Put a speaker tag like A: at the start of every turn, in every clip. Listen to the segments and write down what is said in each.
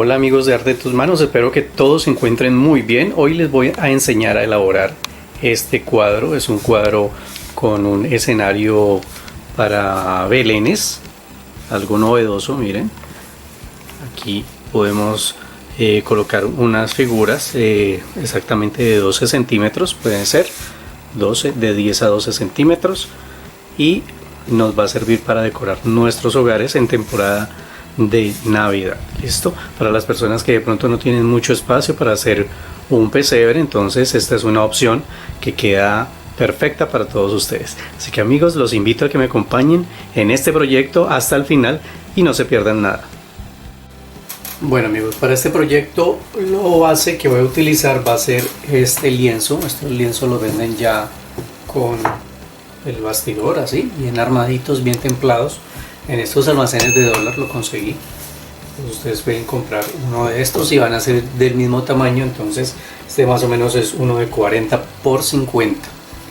A: Hola amigos de Arte de tus Manos, espero que todos se encuentren muy bien. Hoy les voy a enseñar a elaborar este cuadro. Es un cuadro con un escenario para belenes, algo novedoso. Miren, aquí podemos colocar unas figuras exactamente de 12 centímetros, pueden ser 12, de 10 a 12 centímetros, y nos va a servir para decorar nuestros hogares en temporada de Navidad. Listo, para las personas que de pronto no tienen mucho espacio para hacer un pesebre, entonces esta es una opción que queda perfecta para todos ustedes. Así que amigos, los invito a que me acompañen en este proyecto hasta el final y no se pierdan nada. Bueno amigos, para este proyecto lo base que voy a utilizar va a ser este lienzo. Estos lienzos los venden ya con el bastidor así, bien armaditos, bien templados. En estos almacenes de dólar lo conseguí. Pues ustedes pueden comprar uno de estos y van a ser del mismo tamaño. Entonces este más o menos es uno de 40 por 50.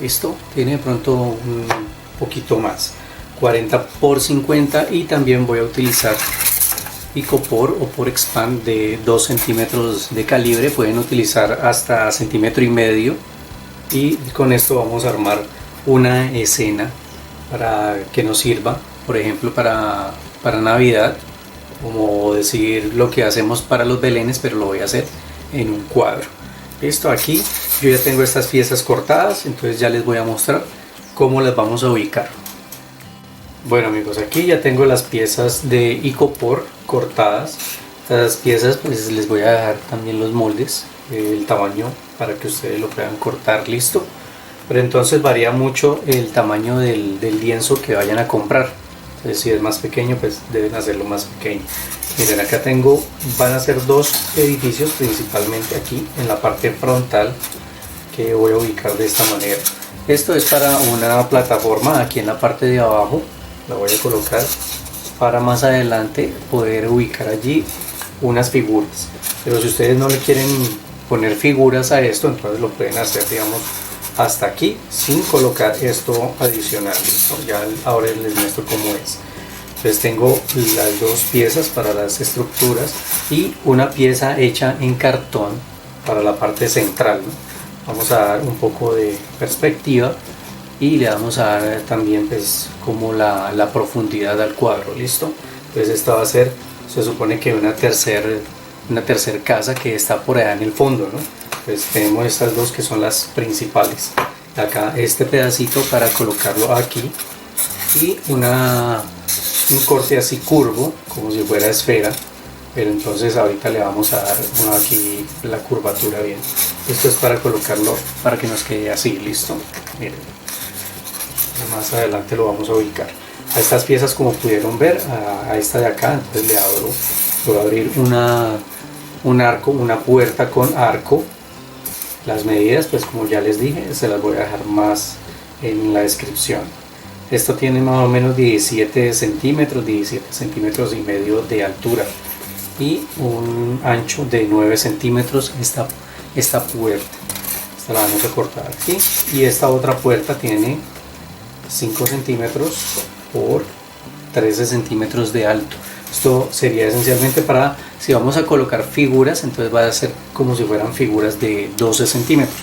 A: Listo, tiene de pronto un poquito más, 40 por 50. Y también voy a utilizar icopor o por expand de 2 centímetros de calibre. Pueden utilizar hasta 1,5 centímetros. Y con esto vamos a armar una escena para que nos sirva, por ejemplo, para Navidad, como decir lo que hacemos para los belenes, pero lo voy a hacer en un cuadro. Listo, aquí yo ya tengo estas piezas cortadas, entonces ya les voy a mostrar cómo las vamos a ubicar. Bueno amigos, aquí ya tengo las piezas de icopor cortadas. Estas piezas pues les voy a dejar también los moldes, el tamaño para que ustedes lo puedan cortar. Listo, pero entonces varía mucho el tamaño del lienzo que vayan a comprar. Entonces, si es más pequeño, pues deben hacerlo más pequeño. Miren, acá tengo, van a ser dos edificios, principalmente aquí en la parte frontal, que voy a ubicar de esta manera. Esto es para una plataforma aquí en la parte de abajo, la voy a colocar para más adelante poder ubicar allí unas figuras. Pero si ustedes no le quieren poner figuras a esto, entonces lo pueden hacer, digamos, hasta aquí sin colocar esto adicional. ¿Listo? Ya ahora les muestro cómo es. Entonces tengo las dos piezas para las estructuras y una pieza hecha en cartón para la parte central, ¿no? Vamos a dar un poco de perspectiva y le vamos a dar también pues como la profundidad al cuadro. Listo, entonces esta va a ser, se supone que una tercer casa que está por allá en el fondo, ¿no? Pues tenemos estas dos que son las principales. Acá este pedacito para colocarlo aquí y un corte así curvo como si fuera esfera, pero entonces ahorita le vamos a dar aquí la curvatura bien. Esto es para colocarlo para que nos quede así. Listo, miren, más adelante lo vamos a ubicar a estas piezas, como pudieron ver, a esta de acá. Entonces le voy a abrir una puerta con arco. Las medidas, pues como ya les dije, se las voy a dejar más en la descripción. Esto tiene más o menos 17 centímetros y medio de altura y un ancho de 9 centímetros esta puerta. Esta la vamos a cortar aquí, y esta otra puerta tiene 5 centímetros por 13 centímetros de alto. Esto sería esencialmente para, si vamos a colocar figuras, entonces va a ser como si fueran figuras de 12 centímetros.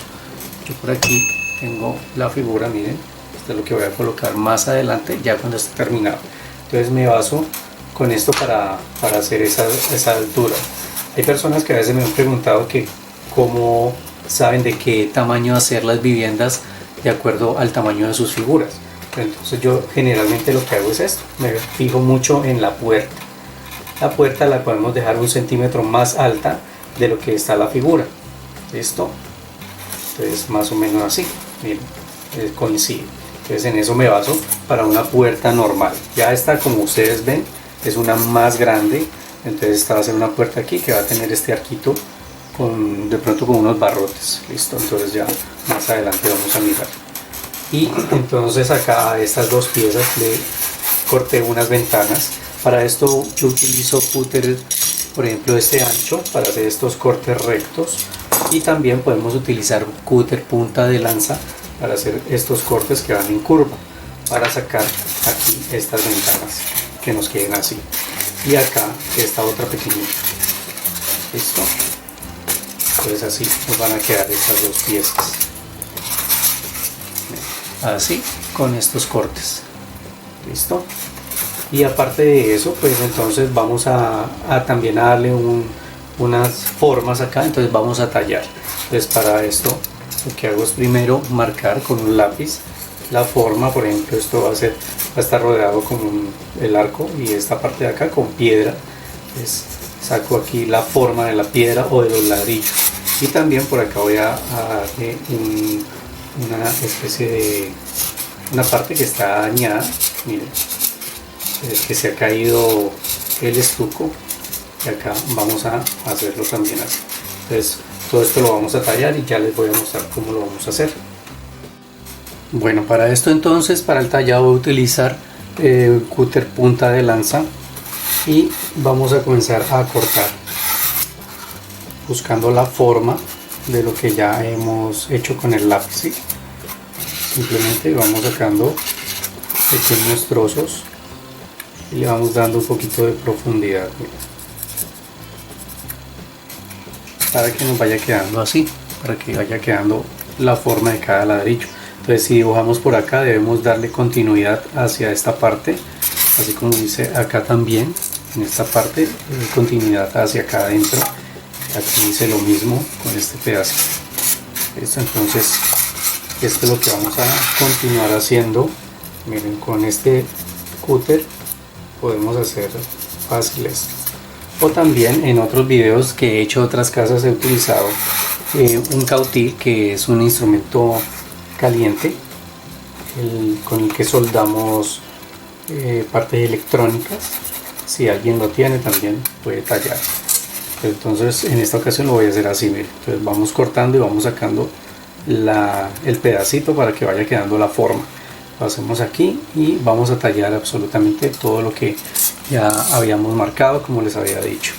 A: Yo por aquí tengo la figura, miren, esto es lo que voy a colocar más adelante, ya cuando esté terminado. Entonces me baso con esto para hacer esa altura. Hay personas que a veces me han preguntado que cómo saben de qué tamaño hacer las viviendas de acuerdo al tamaño de sus figuras. Entonces yo generalmente lo que hago es esto, me fijo mucho en la puerta. La puerta la podemos dejar 1 centímetro más alta de lo que está la figura. ¿Listo? Entonces más o menos así, miren, coincide. Entonces en eso me baso para una puerta normal. Ya esta, como ustedes ven, es una más grande. Entonces esta va a ser una puerta aquí que va a tener este arquito de pronto con unos barrotes. Listo, entonces ya más adelante vamos a mirar. Y entonces acá a estas dos piezas le corté unas ventanas. Para esto yo utilizo cúter, por ejemplo, este ancho para hacer estos cortes rectos, y también podemos utilizar cúter punta de lanza para hacer estos cortes que van en curva, para sacar aquí estas ventanas que nos queden así, y acá esta otra pequeñita. ¿Listo? Entonces así nos van a quedar estas dos piezas. Así, con estos cortes. ¿Listo? Y aparte de eso, pues entonces vamos a también a darle unas formas acá. Entonces vamos a tallar. Entonces para esto lo que hago es primero marcar con un lápiz la forma. Por ejemplo, esto va a estar rodeado con el arco, y esta parte de acá con piedra. Entonces saco aquí la forma de la piedra o de los ladrillos, y también por acá voy a darle una especie de una parte que está dañada. Miren, que se ha caído el estuco, y acá vamos a hacerlo también así. Entonces todo esto lo vamos a tallar y ya les voy a mostrar cómo lo vamos a hacer. Bueno, para esto entonces, para el tallado voy a utilizar cúter punta de lanza, y vamos a comenzar a cortar buscando la forma de lo que ya hemos hecho con el lápiz, ¿sí? Simplemente vamos sacando pequeños trozos y le vamos dando un poquito de profundidad, para que nos vaya quedando así, para que vaya quedando la forma de cada ladrillo. Entonces si dibujamos por acá, debemos darle continuidad hacia esta parte, así como dice acá también, en esta parte, continuidad hacia acá adentro. Aquí dice lo mismo con este pedazo. Entonces esto es lo que vamos a continuar haciendo. Miren, con este cúter podemos hacer fácil esto. O también en otros videos que he hecho de otras casas he utilizado un cautil, que es un instrumento caliente con el que soldamos partes electrónicas. Si alguien lo tiene, también puede tallar. Entonces en esta ocasión lo voy a hacer así. Miren. Entonces vamos cortando y vamos sacando el pedacito para que vaya quedando la forma. Lo hacemos aquí y vamos a tallar absolutamente todo lo que ya habíamos marcado, como les había dicho.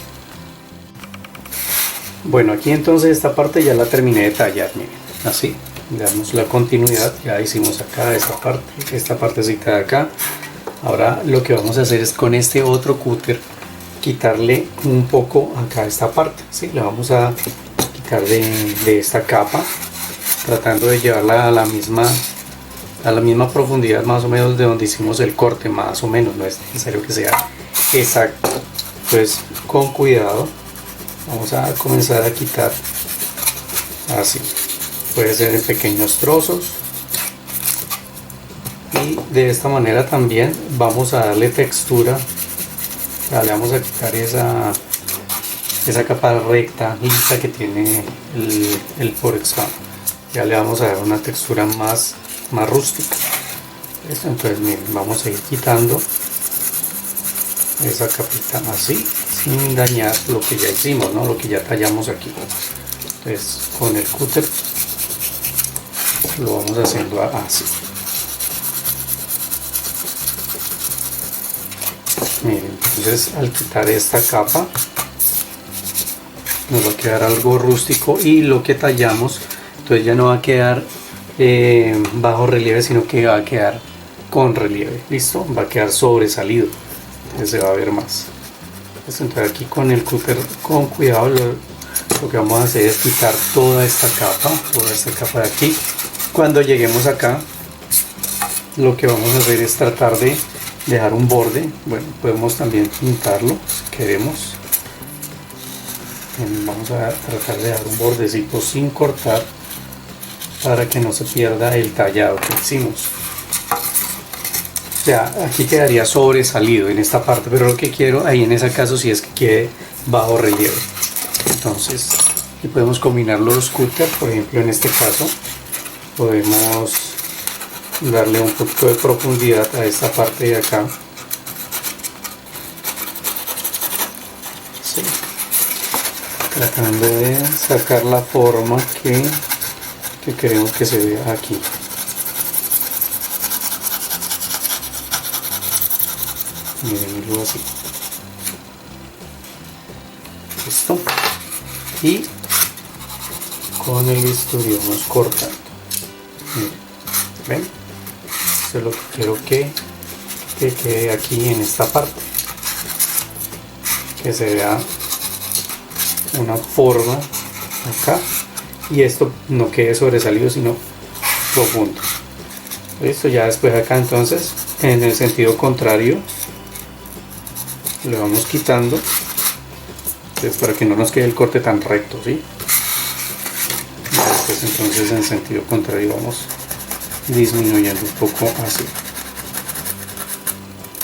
A: Bueno, aquí entonces esta parte ya la terminé de tallar. Miren, así le damos la continuidad. Ya hicimos acá esta partecita de acá. Ahora lo que vamos a hacer es con este otro cúter quitarle un poco acá esta parte, ¿sí? Le vamos a quitar de esta capa, tratando de llevarla a la misma profundidad más o menos de donde hicimos el corte, más o menos. No es necesario que sea exacto. Entonces con cuidado vamos a comenzar a quitar así. Puede ser en pequeños trozos, y de esta manera también vamos a darle textura. Le vamos a quitar esa capa recta, lisa que tiene el Forex Fan. Ya le vamos a dar una textura más rústica. Entonces miren, vamos a ir quitando esa capita así, sin dañar lo que ya hicimos, ¿no? Lo que ya tallamos aquí. Entonces con el cúter lo vamos haciendo así. Miren, entonces al quitar esta capa nos va a quedar algo rústico, y lo que tallamos entonces ya no va a quedar bajo relieve, sino que va a quedar con relieve. Listo, va a quedar sobresalido, entonces se va a ver más. Entonces aquí con el cúter, con cuidado, lo que vamos a hacer es quitar toda esta capa de aquí. Cuando lleguemos acá, lo que vamos a hacer es tratar de dejar un borde. Bueno, podemos también pintarlo si queremos. Vamos a tratar de dejar un bordecito sin cortar, para que no se pierda el tallado que hicimos. O sea, aquí quedaría sobresalido en esta parte, pero lo que quiero ahí en ese caso sí es que quede bajo relieve. Entonces aquí podemos combinar los cúter. Por ejemplo, en este caso podemos darle un poquito de profundidad a esta parte de acá. Sí. Tratando de sacar la forma que queremos que se vea aquí. Mirenlo así. Listo. Y con el bisturí vamos cortando. Miren, ¿ven? Esto es lo que quiero que quede aquí en esta parte, que se vea una forma acá y esto no quede sobresalido sino profundo. Listo, ya después acá entonces en el sentido contrario le vamos quitando, entonces, para que no nos quede el corte tan recto, ¿sí? Después entonces en sentido contrario vamos disminuyendo un poco así.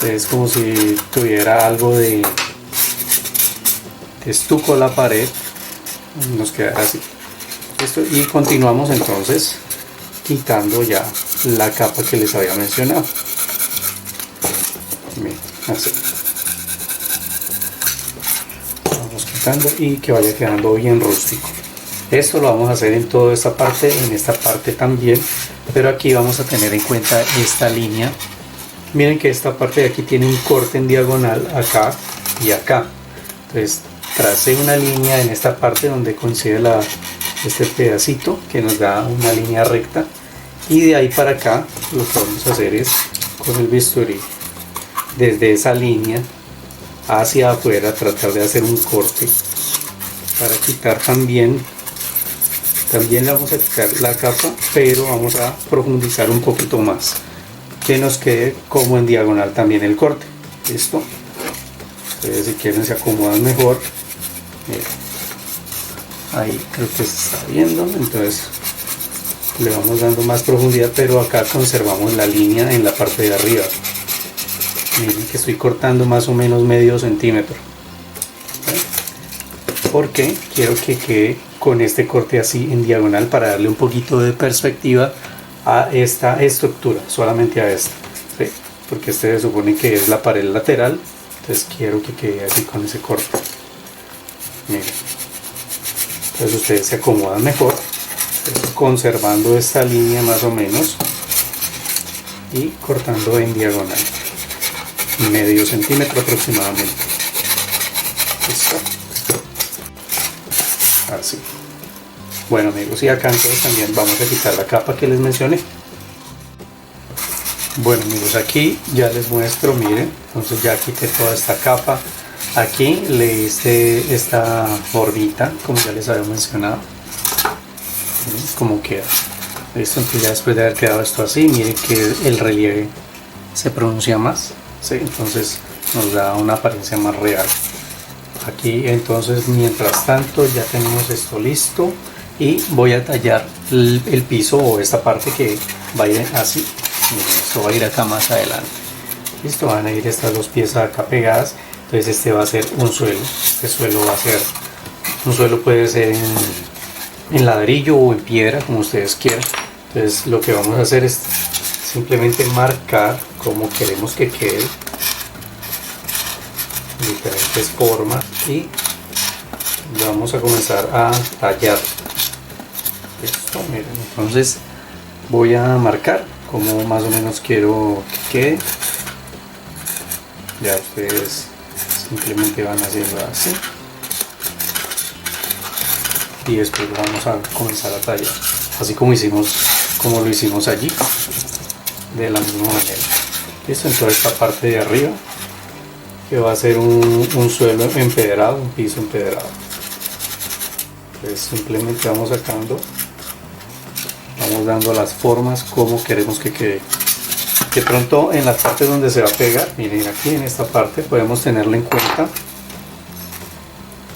A: Es como si tuviera algo de estuco la pared, nos queda así. Listo, y continuamos entonces quitando ya la capa que les había mencionado. Bien, así vamos quitando y que vaya quedando bien rústico. Esto lo vamos a hacer en toda esta parte, en esta parte también, pero aquí vamos a tener en cuenta esta línea. Miren que esta parte de aquí tiene un corte en diagonal acá y acá, entonces tracé una línea en esta parte donde coincide este pedacito que nos da una línea recta, y de ahí para acá lo que vamos a hacer es con el bisturí desde esa línea hacia afuera tratar de hacer un corte para quitar también le vamos a quitar la capa, pero vamos a profundizar un poquito más, que nos quede como en diagonal también el corte. Listo, entonces si quieren se acomodan mejor. Ahí creo que se está viendo, entonces le vamos dando más profundidad, pero acá conservamos la línea en la parte de arriba. Miren que estoy cortando más o menos medio centímetro, porque quiero que quede con este corte así en diagonal para darle un poquito de perspectiva a esta estructura, solamente a esta, ¿sí? Porque este se supone que es la pared lateral, entonces quiero que quede así con ese corte. Miren, entonces ustedes se acomodan mejor conservando esta línea más o menos y cortando en diagonal medio centímetro aproximadamente. Listo, así. Bueno amigos, y acá entonces también vamos a quitar la capa que les mencioné. Bueno amigos, aquí ya les muestro, miren, entonces ya quité toda esta capa. Aquí le hice esta formita, como ya les había mencionado. Miren cómo queda. Listo, entonces ya después de haber quedado esto así, miren que el relieve se pronuncia más, ¿sí? Entonces nos da una apariencia más real. Aquí entonces mientras tanto ya tenemos esto listo y voy a tallar el piso o esta parte que va a ir así. Miren, esto va a ir acá más adelante. Listo, van a ir estas dos piezas acá pegadas. Entonces este va a ser un suelo. Este suelo va a ser un suelo, puede ser en ladrillo o en piedra, como ustedes quieran. Entonces lo que vamos a hacer es simplemente marcar como queremos que quede, diferentes formas, y vamos a comenzar a tallar esto. Miren, entonces voy a marcar como más o menos quiero que quede. Ya ustedes simplemente van haciendo así y después vamos a comenzar a tallar así como lo hicimos allí, de la misma manera. Listo, entonces esta parte de arriba que va a ser un suelo empedrado, un piso empedrado. Entonces simplemente vamos sacando, vamos dando las formas como queremos que quede. De pronto en la parte donde se va a pegar, miren aquí en esta parte podemos tenerlo en cuenta.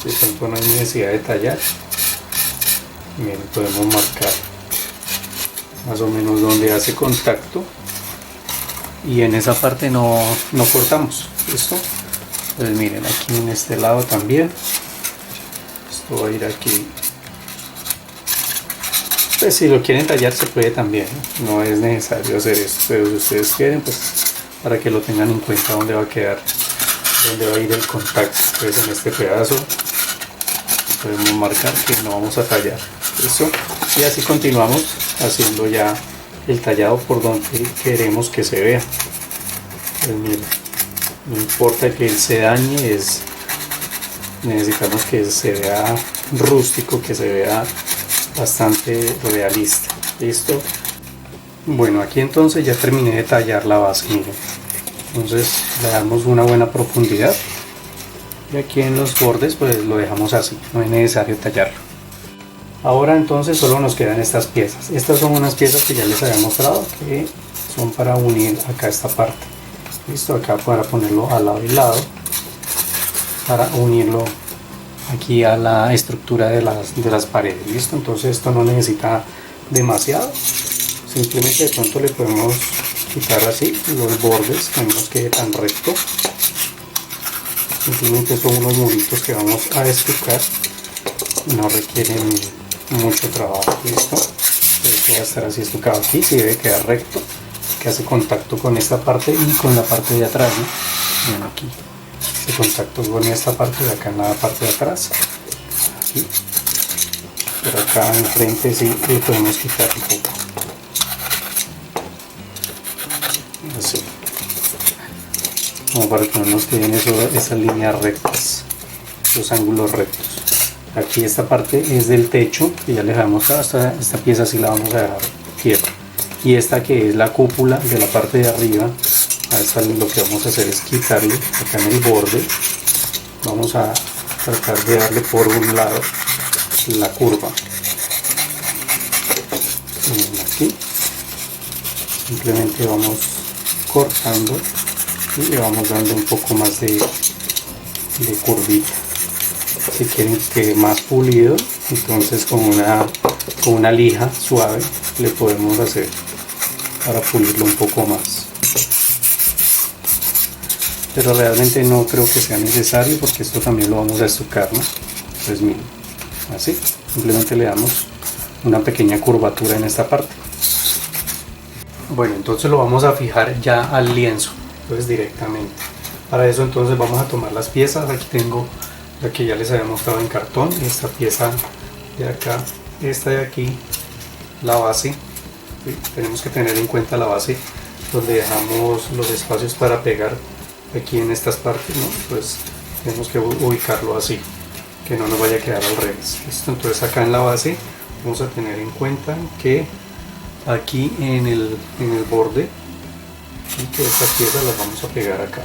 A: De pronto no hay necesidad de tallar. Miren, podemos marcar más o menos donde hace contacto y en esa parte no cortamos. ¿Listo? Entonces miren, aquí en este lado también esto va a ir aquí. Pues si lo quieren tallar se puede también, no es necesario hacer esto, pero si ustedes quieren, pues para que lo tengan en cuenta dónde va a quedar, dónde va a ir el contacto. Entonces en este pedazo podemos marcar que no vamos a tallar. ¿Listo? Y así continuamos haciendo ya el tallado por donde queremos que se vea. Pues miren, no importa que él se dañe, necesitamos que se vea rústico, que se vea bastante realista. ¿Listo? Bueno, aquí entonces ya terminé de tallar la base. Miren, entonces le damos una buena profundidad y aquí en los bordes pues lo dejamos así, no es necesario tallarlo. Ahora entonces solo nos quedan estas piezas. Estas son unas piezas que ya les había mostrado que son para unir acá esta parte. Listo, acá para ponerlo al lado y lado para unirlo aquí a la estructura de las paredes. Listo, entonces esto no necesita demasiado, simplemente de pronto le podemos quitar así los bordes que no nos quede tan recto. Simplemente son unos muritos que vamos a estucar y no requieren mucho trabajo. Listo, entonces va a estar así estucado aquí, y debe quedar recto, que hace contacto con esta parte y con la parte de atrás, ¿no? Bien, aquí hace contacto con esta parte de acá en la parte de atrás, aquí. Pero acá enfrente sí le podemos quitar un poco, así, como para que no nos queden esas líneas rectas, los ángulos rectos. Aquí esta parte es del techo, que ya les había mostrado. Esta pieza sí la vamos a dejar quieta, y esta que es la cúpula de la parte de arriba, a esta lo que vamos a hacer es quitarle acá en el borde. Vamos a tratar de darle por un lado la curva, aquí simplemente vamos cortando y le vamos dando un poco más de curvita. Si quieren que quede más pulido, entonces con una lija suave le podemos hacer para pulirlo un poco más, pero realmente no creo que sea necesario porque esto también lo vamos a estucar, ¿no? Entonces miren, así simplemente le damos una pequeña curvatura en esta parte. Bueno, entonces lo vamos a fijar ya al lienzo, entonces directamente. Para eso entonces vamos a tomar las piezas. Aquí tengo la que ya les había mostrado en cartón, esta pieza de acá, esta de aquí, la base. ¿Sí? Tenemos que tener en cuenta la base donde dejamos los espacios para pegar aquí en estas partes, ¿no? Pues tenemos que ubicarlo así, que no nos vaya a quedar al revés. ¿Listo? Entonces acá en la base vamos a tener en cuenta que aquí en el borde, y que estas piezas las vamos a pegar acá.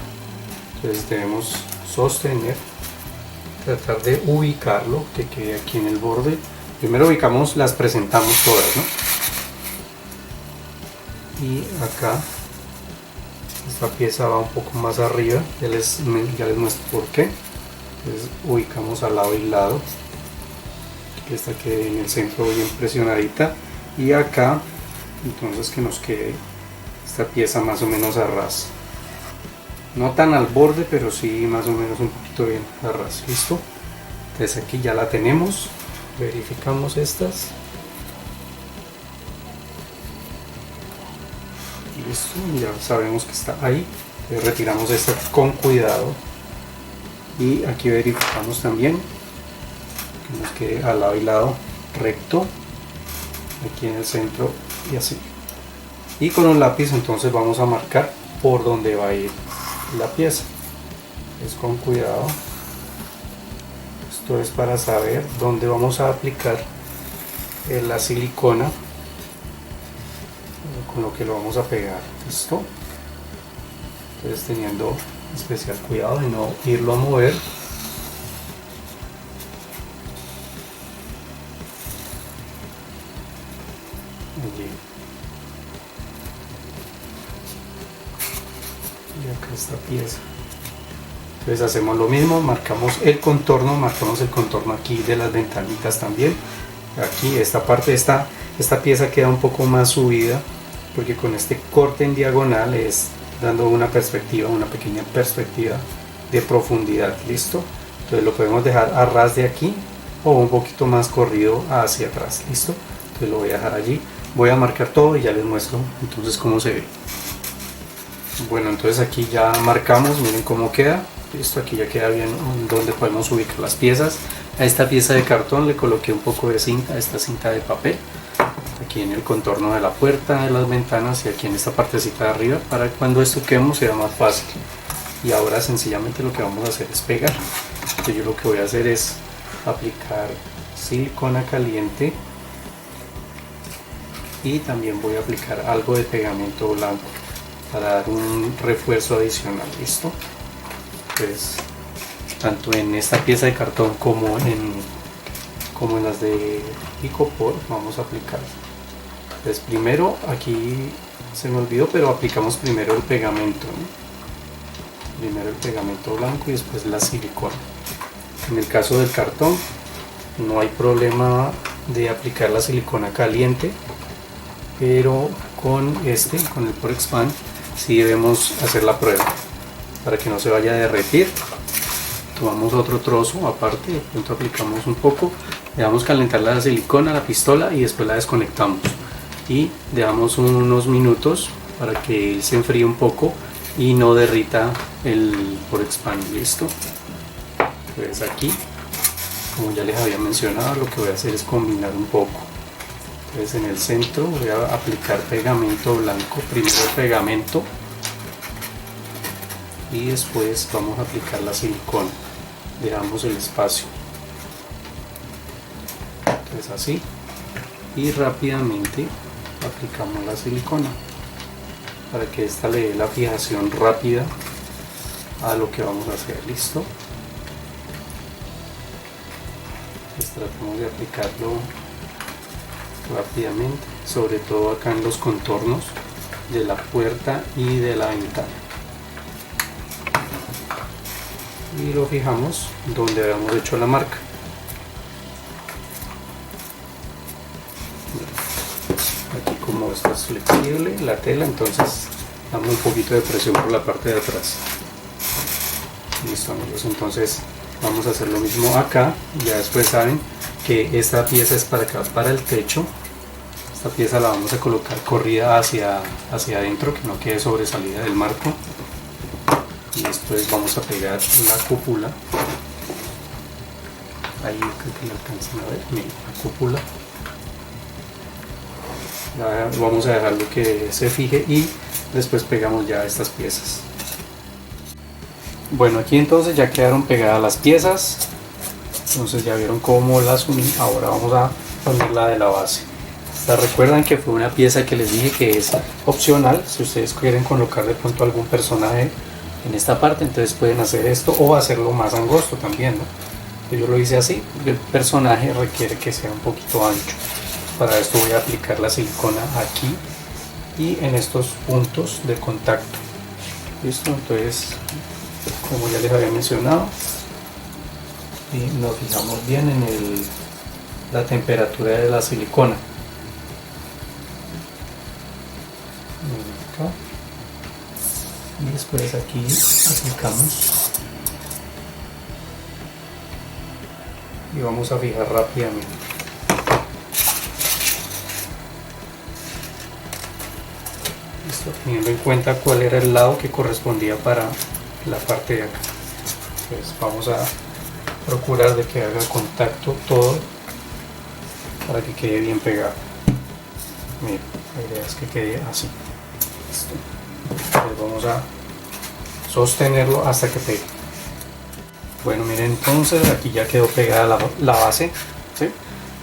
A: Entonces debemos sostener, tratar de ubicarlo, que quede aquí en el borde. Primero ubicamos, las presentamos todas, ¿no? Y acá esta pieza va un poco más arriba, ya les muestro por qué. Entonces ubicamos al lado y lado, que esta quede en el centro bien presionadita, y acá entonces que nos quede esta pieza más o menos a ras, no tan al borde, pero sí más o menos un poquito bien a ras. Listo, entonces aquí ya la tenemos, verificamos estas. Listo, ya sabemos que está ahí. Entonces retiramos esta con cuidado y aquí verificamos también que nos quede al lado y lado recto, aquí en el centro y así. Y con un lápiz entonces vamos a marcar por donde va a ir la pieza. Es con cuidado. Esto es para saber dónde vamos a aplicar la silicona con lo que lo vamos a pegar. Listo, entonces teniendo especial cuidado de no irlo a mover. Allí. Y acá esta pieza. Entonces hacemos lo mismo, marcamos el contorno aquí de las ventanitas también. Aquí esta parte, esta pieza queda un poco más subida porque con este corte en diagonal es dando una pequeña perspectiva de profundidad. Listo, entonces lo podemos dejar a ras de aquí o un poquito más corrido hacia atrás. Listo, entonces lo voy a dejar allí, voy a marcar todo y ya les muestro entonces cómo se ve. Bueno, entonces aquí ya marcamos, miren cómo queda. Listo, aquí ya queda bien donde podemos ubicar las piezas. A esta pieza de cartón le coloqué un poco de cinta, esta cinta de papel, aquí en el contorno de la puerta, de las ventanas y aquí en esta partecita de arriba, para que cuando estuquemos sea más fácil. Y ahora sencillamente lo que vamos a hacer es pegar. Entonces yo lo que voy a hacer es aplicar silicona caliente y también voy a aplicar algo de pegamento blanco para dar un refuerzo adicional. Listo, pues tanto en esta pieza de cartón como en las de Icopor. Vamos a aplicar. Entonces primero, aquí se me olvidó, pero aplicamos primero el pegamento, ¿no? Primero el pegamento blanco y después la silicona. En el caso del cartón no hay problema de aplicar la silicona caliente, pero con el Porexpan sí debemos hacer la prueba para que no se vaya a derretir. Tomamos otro trozo aparte, de pronto aplicamos un poco, dejamos calentar la silicona, la pistola, y después la desconectamos y dejamos unos minutos para que se enfríe un poco y no derrita el Porexpan. Listo. Pues aquí, como ya les había mencionado, lo que voy a hacer es combinar un poco. Entonces en el centro voy a aplicar pegamento blanco, primero el pegamento y después vamos a aplicar la silicona. Dejamos el espacio, entonces así, y rápidamente aplicamos la silicona para que esta le dé la fijación rápida a lo que vamos a hacer. Listo. Pues tratamos de aplicarlo rápidamente, sobre todo acá en los contornos de la puerta y de la ventana, y lo fijamos donde habíamos hecho la marca. Aquí, como esto es flexible la tela, entonces damos un poquito de presión por la parte de atrás. Listo, amigos, entonces vamos a hacer lo mismo acá. Ya después saben que esta pieza es para acá, para el techo. Esta pieza la vamos a colocar corrida hacia adentro, que no quede sobresalida del marco. Y después vamos a pegar la cúpula. Ahí creo que la alcanzan a ver. Miren, la cúpula. Vamos a dejarlo que se fije y después pegamos ya estas piezas. Bueno, aquí entonces ya quedaron pegadas las piezas. Entonces ya vieron cómo las uní. Ahora vamos a poner la de la base. Recuerdan que fue una pieza que les dije que es opcional. Si ustedes quieren colocar de pronto algún personaje en esta parte, entonces pueden hacer esto o hacerlo más angosto también, ¿no? Yo lo hice así, porque el personaje requiere que sea un poquito ancho. Para esto voy a aplicar la silicona aquí y en estos puntos de contacto. Listo, entonces como ya les había mencionado, y nos fijamos bien en la temperatura de la silicona. Acá. Y después aquí aplicamos y vamos a fijar rápidamente. Listo, teniendo en cuenta cuál era el lado que correspondía para la parte de acá. Entonces vamos a procurar de que haga contacto todo para que quede bien pegado. Miren, la idea es que quede así. Listo. Entonces vamos a sostenerlo hasta que pegue. Bueno, miren, entonces aquí ya quedó pegada la base, ¿sí?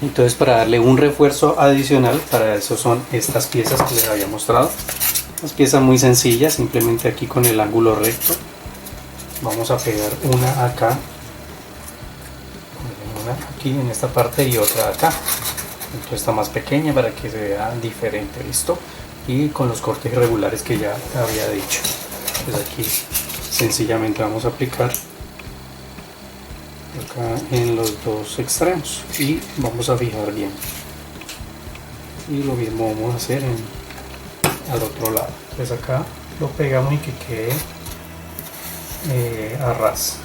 A: Entonces, para darle un refuerzo adicional, para eso son estas piezas que les había mostrado. Unas piezas muy sencillas, simplemente aquí con el ángulo recto vamos a pegar una acá, una aquí en esta parte y otra acá. Entonces está más pequeña para que se vea diferente. Listo, y con los cortes irregulares que ya había dicho. Pues aquí sencillamente vamos a aplicar acá en los dos extremos y vamos a fijar bien, y lo mismo vamos a hacer al otro lado. Pues acá lo pegamos y que quede a ras,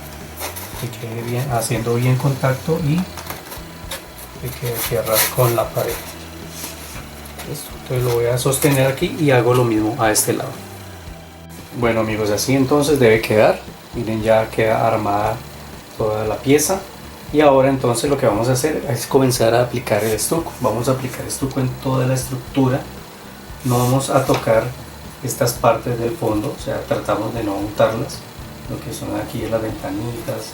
A: que quede bien, haciendo bien contacto y que quede aquí a ras con la pared. Listo. Entonces lo voy a sostener aquí y hago lo mismo a este lado. Bueno, amigos, así entonces debe quedar. Miren, ya queda armada toda la pieza, y ahora entonces lo que vamos a hacer es comenzar a aplicar el estuco. Vamos a aplicar estuco en toda la estructura, no vamos a tocar estas partes del fondo, o sea, tratamos de no untarlas, lo que son aquí las ventanitas,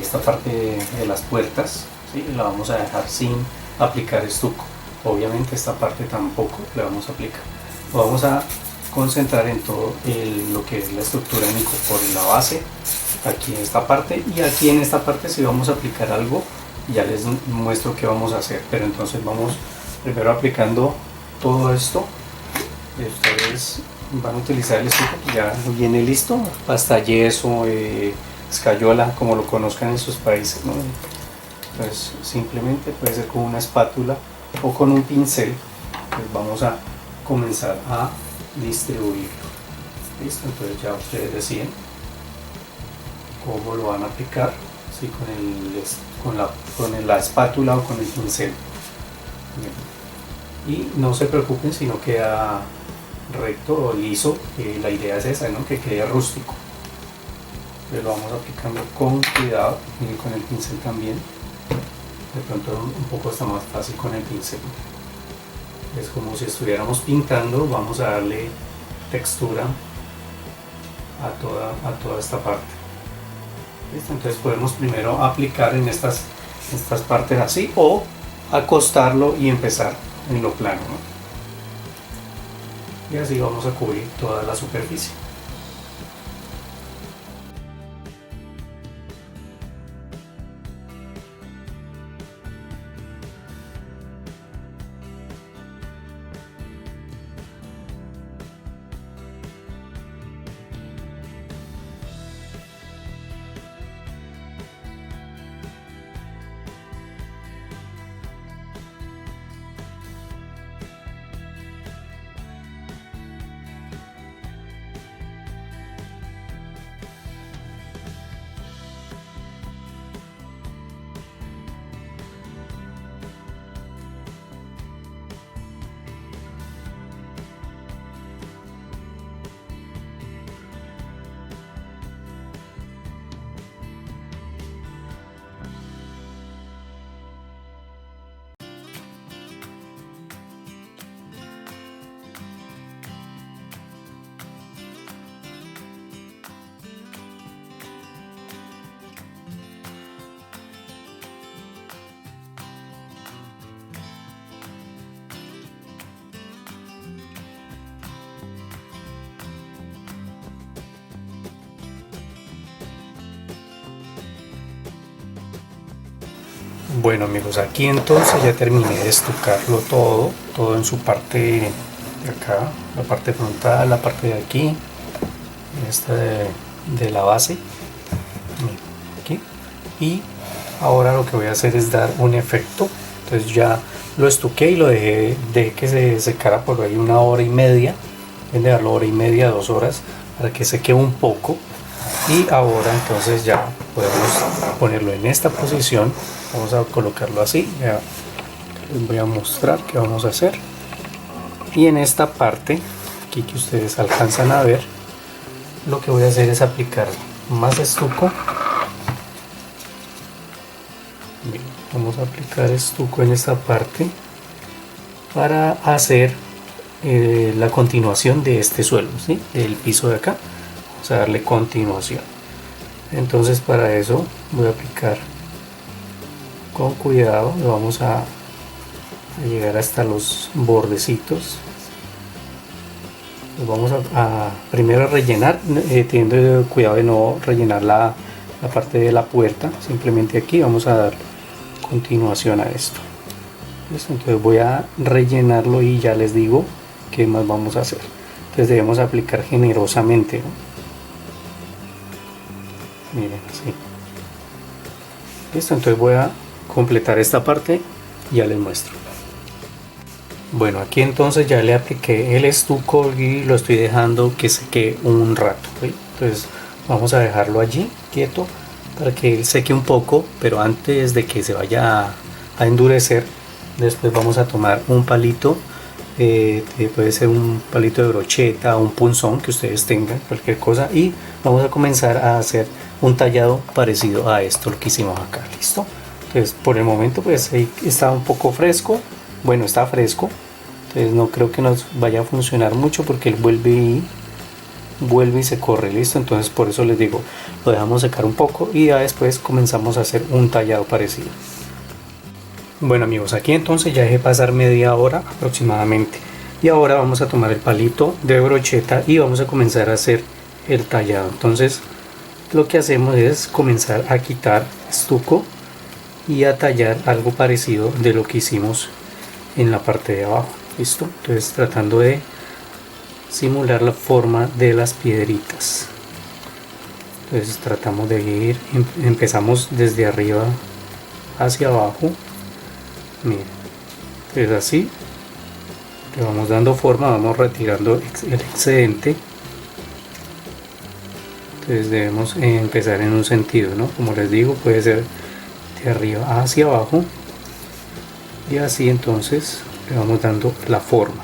A: esta parte de las puertas, ¿sí? La vamos a dejar sin aplicar estuco. Obviamente esta parte tampoco la vamos a aplicar. Vamos a concentrar en todo lo que es la estructura de Icopor, en la base, aquí en esta parte, y aquí en esta parte si vamos a aplicar algo, ya les muestro qué vamos a hacer. Pero entonces vamos primero aplicando todo esto. Ustedes van a utilizar el estuco que ya viene listo, pasta yeso, escayola, como lo conozcan en sus países, ¿no? Entonces simplemente puede ser con una espátula o con un pincel. Pues vamos a comenzar a distribuirlo. Listo, entonces ya ustedes deciden cómo lo van a aplicar, si con la espátula o con el pincel. Bien. Y no se preocupen si no queda recto o liso, la idea es esa, ¿no? Que quede rústico. Entonces lo vamos aplicando con cuidado, y con el pincel también. De pronto un poco está más fácil con el pincel. Es como si estuviéramos pintando, vamos a darle textura a toda esta parte. ¿Listo? Entonces podemos primero aplicar en estas partes así, o acostarlo y empezar en lo plano, ¿no? Y así vamos a cubrir toda la superficie. Bueno amigos, aquí entonces ya terminé de estucarlo todo en su parte de acá, la parte frontal, la parte de aquí, esta de la base, aquí. Y ahora lo que voy a hacer es dar un efecto. Entonces ya lo estuqué y lo dejé que se secara por ahí 1 hora y media, deben de darlo 1 hora y media, 2 horas, para que seque un poco. Y ahora entonces ya podemos ponerlo en esta posición. Vamos a colocarlo así, ya les voy a mostrar qué vamos a hacer. Y en esta parte aquí que ustedes alcanzan a ver, lo que voy a hacer es aplicar más estuco. Bien, vamos a aplicar estuco en esta parte para hacer la continuación de este suelo, ¿sí? Del piso de acá. Vamos a darle continuación. Entonces para eso voy a aplicar con cuidado, vamos a llegar hasta los bordecitos. Vamos a primero rellenar, teniendo cuidado de no rellenar la parte de la puerta. Simplemente aquí vamos a dar continuación a esto. ¿Listo? Entonces voy a rellenarlo y ya les digo qué más vamos a hacer. Entonces debemos aplicar generosamente, ¿no? Miren así. Listo, entonces voy a completar esta parte y ya les muestro. Bueno, aquí entonces ya le apliqué el estuco y lo estoy dejando que seque un rato, ¿sí? Entonces vamos a dejarlo allí quieto para que seque un poco, pero antes de que se vaya a endurecer, después vamos a tomar un palito, puede ser un palito de brocheta o un punzón que ustedes tengan, cualquier cosa, y vamos a comenzar a hacer un tallado parecido a esto, lo que hicimos acá. Listo. Entonces por el momento pues ahí está un poco fresco, bueno, está fresco, entonces no creo que nos vaya a funcionar mucho porque él vuelve y se corre. Listo, entonces por eso les digo, lo dejamos secar un poco y ya después comenzamos a hacer un tallado parecido. Bueno amigos, aquí entonces ya dejé pasar media hora aproximadamente y ahora vamos a tomar el palito de brocheta y vamos a comenzar a hacer el tallado. Entonces lo que hacemos es comenzar a quitar estuco y a tallar algo parecido de lo que hicimos en la parte de abajo. Listo, entonces tratando de simular la forma de las piedritas. Entonces tratamos de ir, empezamos desde arriba hacia abajo. Miren, entonces así le vamos dando forma, vamos retirando el excedente. Entonces debemos empezar en un sentido, ¿no? Como les digo, puede ser de arriba hacia abajo, y así entonces le vamos dando la forma.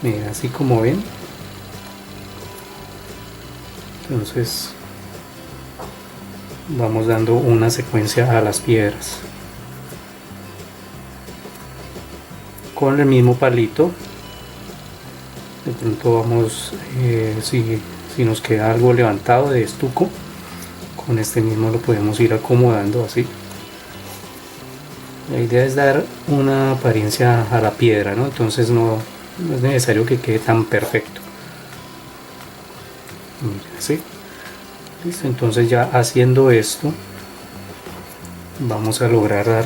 A: Miren, así como ven. Entonces vamos dando una secuencia a las piedras con el mismo palito. De pronto vamos, si nos queda algo levantado de estuco, con este mismo lo podemos ir acomodando así. La idea es dar una apariencia a la piedra, ¿no? Entonces no es necesario que quede tan perfecto. Mira, así. Listo, entonces ya haciendo esto vamos a lograr dar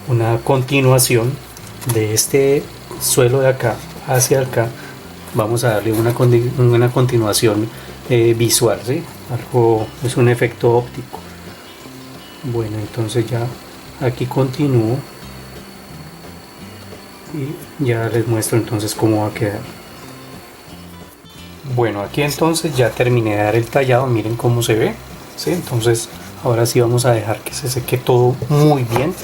A: una continuación de este suelo de acá hacia acá. Vamos a darle una continuación visual, ¿sí? Algo, es un efecto óptico. Bueno, entonces ya aquí continúo y ya les muestro entonces cómo va a quedar. Bueno, aquí entonces ya terminé de dar el tallado, miren cómo se ve, ¿sí? Entonces ahora sí vamos a dejar que se seque todo muy bien.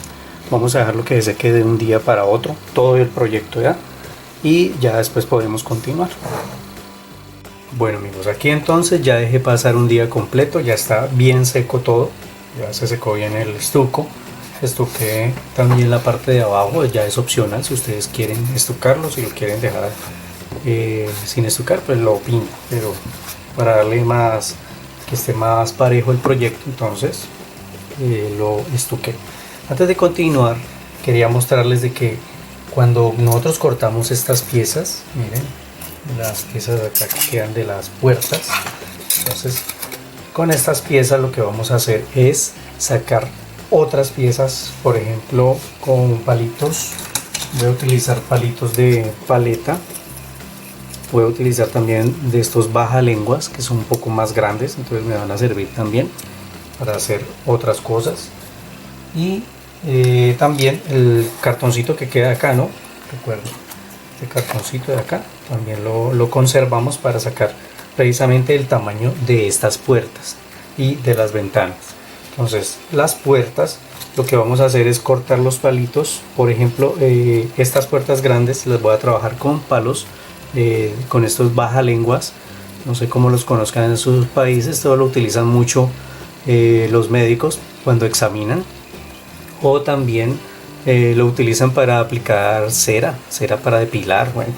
A: Vamos a dejarlo que se seque de un día para otro, todo el proyecto ya, y ya después podemos continuar. Bueno amigos, aquí entonces ya dejé pasar un día completo, ya está bien seco todo, ya se secó bien el estuco. Estuqué también la parte de abajo, ya es opcional si ustedes quieren estucarlo, si lo quieren dejar sin estucar pues lo pinto, pero para darle más, que esté más parejo el proyecto, entonces lo estuqué. Antes de continuar quería mostrarles de que cuando nosotros cortamos estas piezas, miren las piezas de acá que quedan de las puertas, entonces con estas piezas lo que vamos a hacer es sacar otras piezas, por ejemplo con palitos. Voy a utilizar palitos de paleta. Voy a utilizar también de estos bajalenguas que son un poco más grandes, entonces me van a servir también para hacer otras cosas. Y también el cartoncito que queda acá, ¿no? Recuerden, este cartoncito de acá también lo conservamos para sacar precisamente el tamaño de estas puertas y de las ventanas. Entonces las puertas, lo que vamos a hacer es cortar los palitos. Por ejemplo, estas puertas grandes las voy a trabajar con palos, con estos bajalenguas. No sé cómo los conozcan en sus países, esto lo utilizan mucho los médicos cuando examinan, o también lo utilizan para aplicar cera para depilar. Bueno,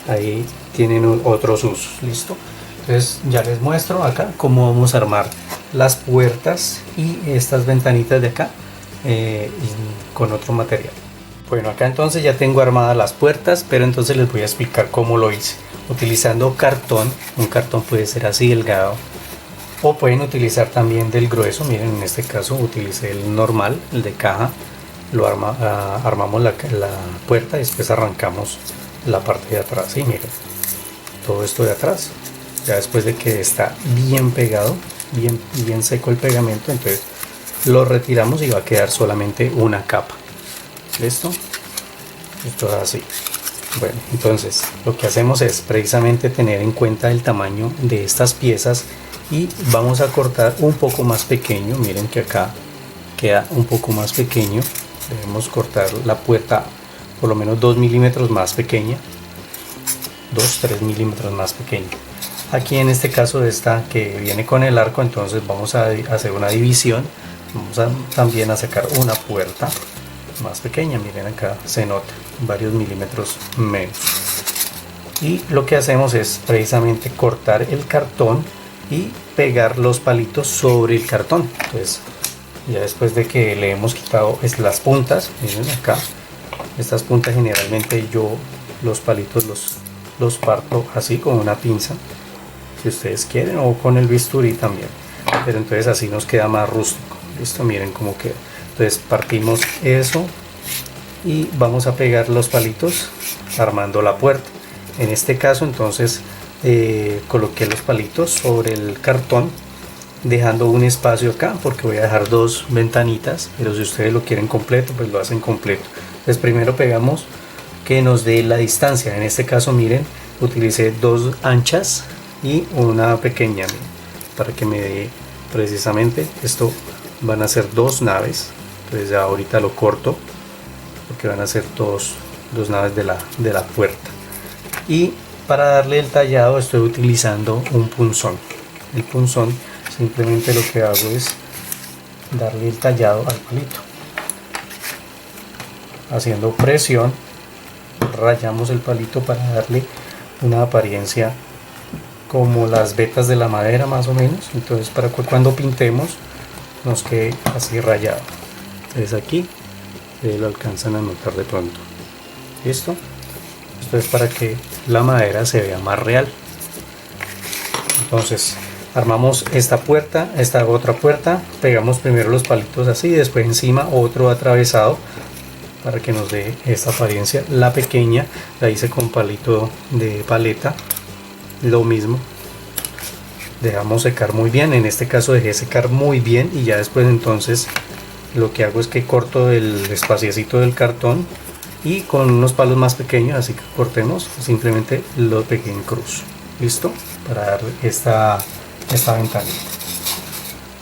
A: ahí tienen otros usos. Listo, entonces ya les muestro acá cómo vamos a armar las puertas y estas ventanitas de acá con otro material. Bueno, acá entonces ya tengo armadas las puertas, pero entonces les voy a explicar cómo lo hice. Utilizando cartón, un cartón puede ser así delgado, o pueden utilizar también del grueso. Miren, en este caso utilicé el normal, el de caja. Armamos la puerta y después arrancamos la parte de atrás. Y miren, todo esto de atrás, ya después de que está bien pegado, bien seco el pegamento, entonces lo retiramos y va a quedar solamente una capa. ¿Listo? Esto es así. Bueno, entonces lo que hacemos es precisamente tener en cuenta el tamaño de estas piezas y vamos a cortar un poco más pequeño. Miren que acá queda un poco más pequeño. Debemos cortar la puerta por lo menos 2 milímetros más pequeña, 2-3 milímetros más pequeña. Aquí en este caso esta que viene con el arco, entonces vamos a hacer una división. Vamos también a sacar una puerta más pequeña. Miren, acá se nota varios milímetros menos, y lo que hacemos es precisamente cortar el cartón y pegar los palitos sobre el cartón. Entonces ya después de que le hemos quitado las puntas, miren acá, estas puntas generalmente yo los palitos los parto así con una pinza. si ustedes quieren, o con el bisturí también, pero entonces así nos queda más rústico. Listo, miren cómo queda. Entonces partimos eso y vamos a pegar los palitos armando la puerta. En este caso entonces coloqué los palitos sobre el cartón, dejando un espacio acá porque voy a dejar dos ventanitas, pero si ustedes lo quieren completo pues lo hacen completo. Entonces primero pegamos que nos dé la distancia. En este caso miren, utilicé dos anchas y una pequeña, miren, para que me dé precisamente esto. Van a ser dos naves, entonces ya ahorita lo corto porque van a ser dos naves de la puerta. Y para darle el tallado estoy utilizando un punzón. El punzón simplemente lo que hago es darle el tallado al palito, haciendo presión rayamos el palito para darle una apariencia como las vetas de la madera más o menos. Entonces para que cuando pintemos nos quede así rayado. Entonces aquí lo alcanzan a notar de pronto. Listo, esto es para que la madera se vea más real. Entonces armamos esta puerta, esta otra puerta, pegamos primero los palitos así, después encima otro atravesado para que nos dé esta apariencia. La pequeña la hice con palito de paleta, lo mismo, dejamos secar muy bien. En este caso dejé secar muy bien y ya después entonces lo que hago es que corto el espaciecito del cartón y con unos palos más pequeños, así que cortemos, simplemente lo pegué en cruz. Listo, para dar esta ventanita.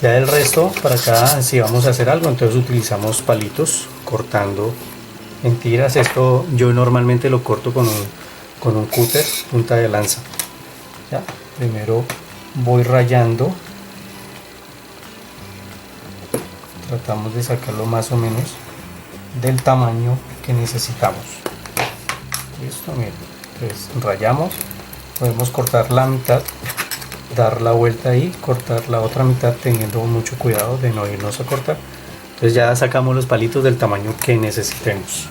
A: Ya el resto para acá, si vamos a hacer algo, entonces utilizamos palitos cortando en tiras. Esto yo normalmente lo corto con un cúter punta de lanza. Ya, primero voy rayando, tratamos de sacarlo más o menos del tamaño que necesitamos. Listo, miren, entonces rayamos, podemos cortar la mitad, dar la vuelta ahí, cortar la otra mitad teniendo mucho cuidado de no irnos a cortar. Entonces ya sacamos los palitos del tamaño que necesitemos.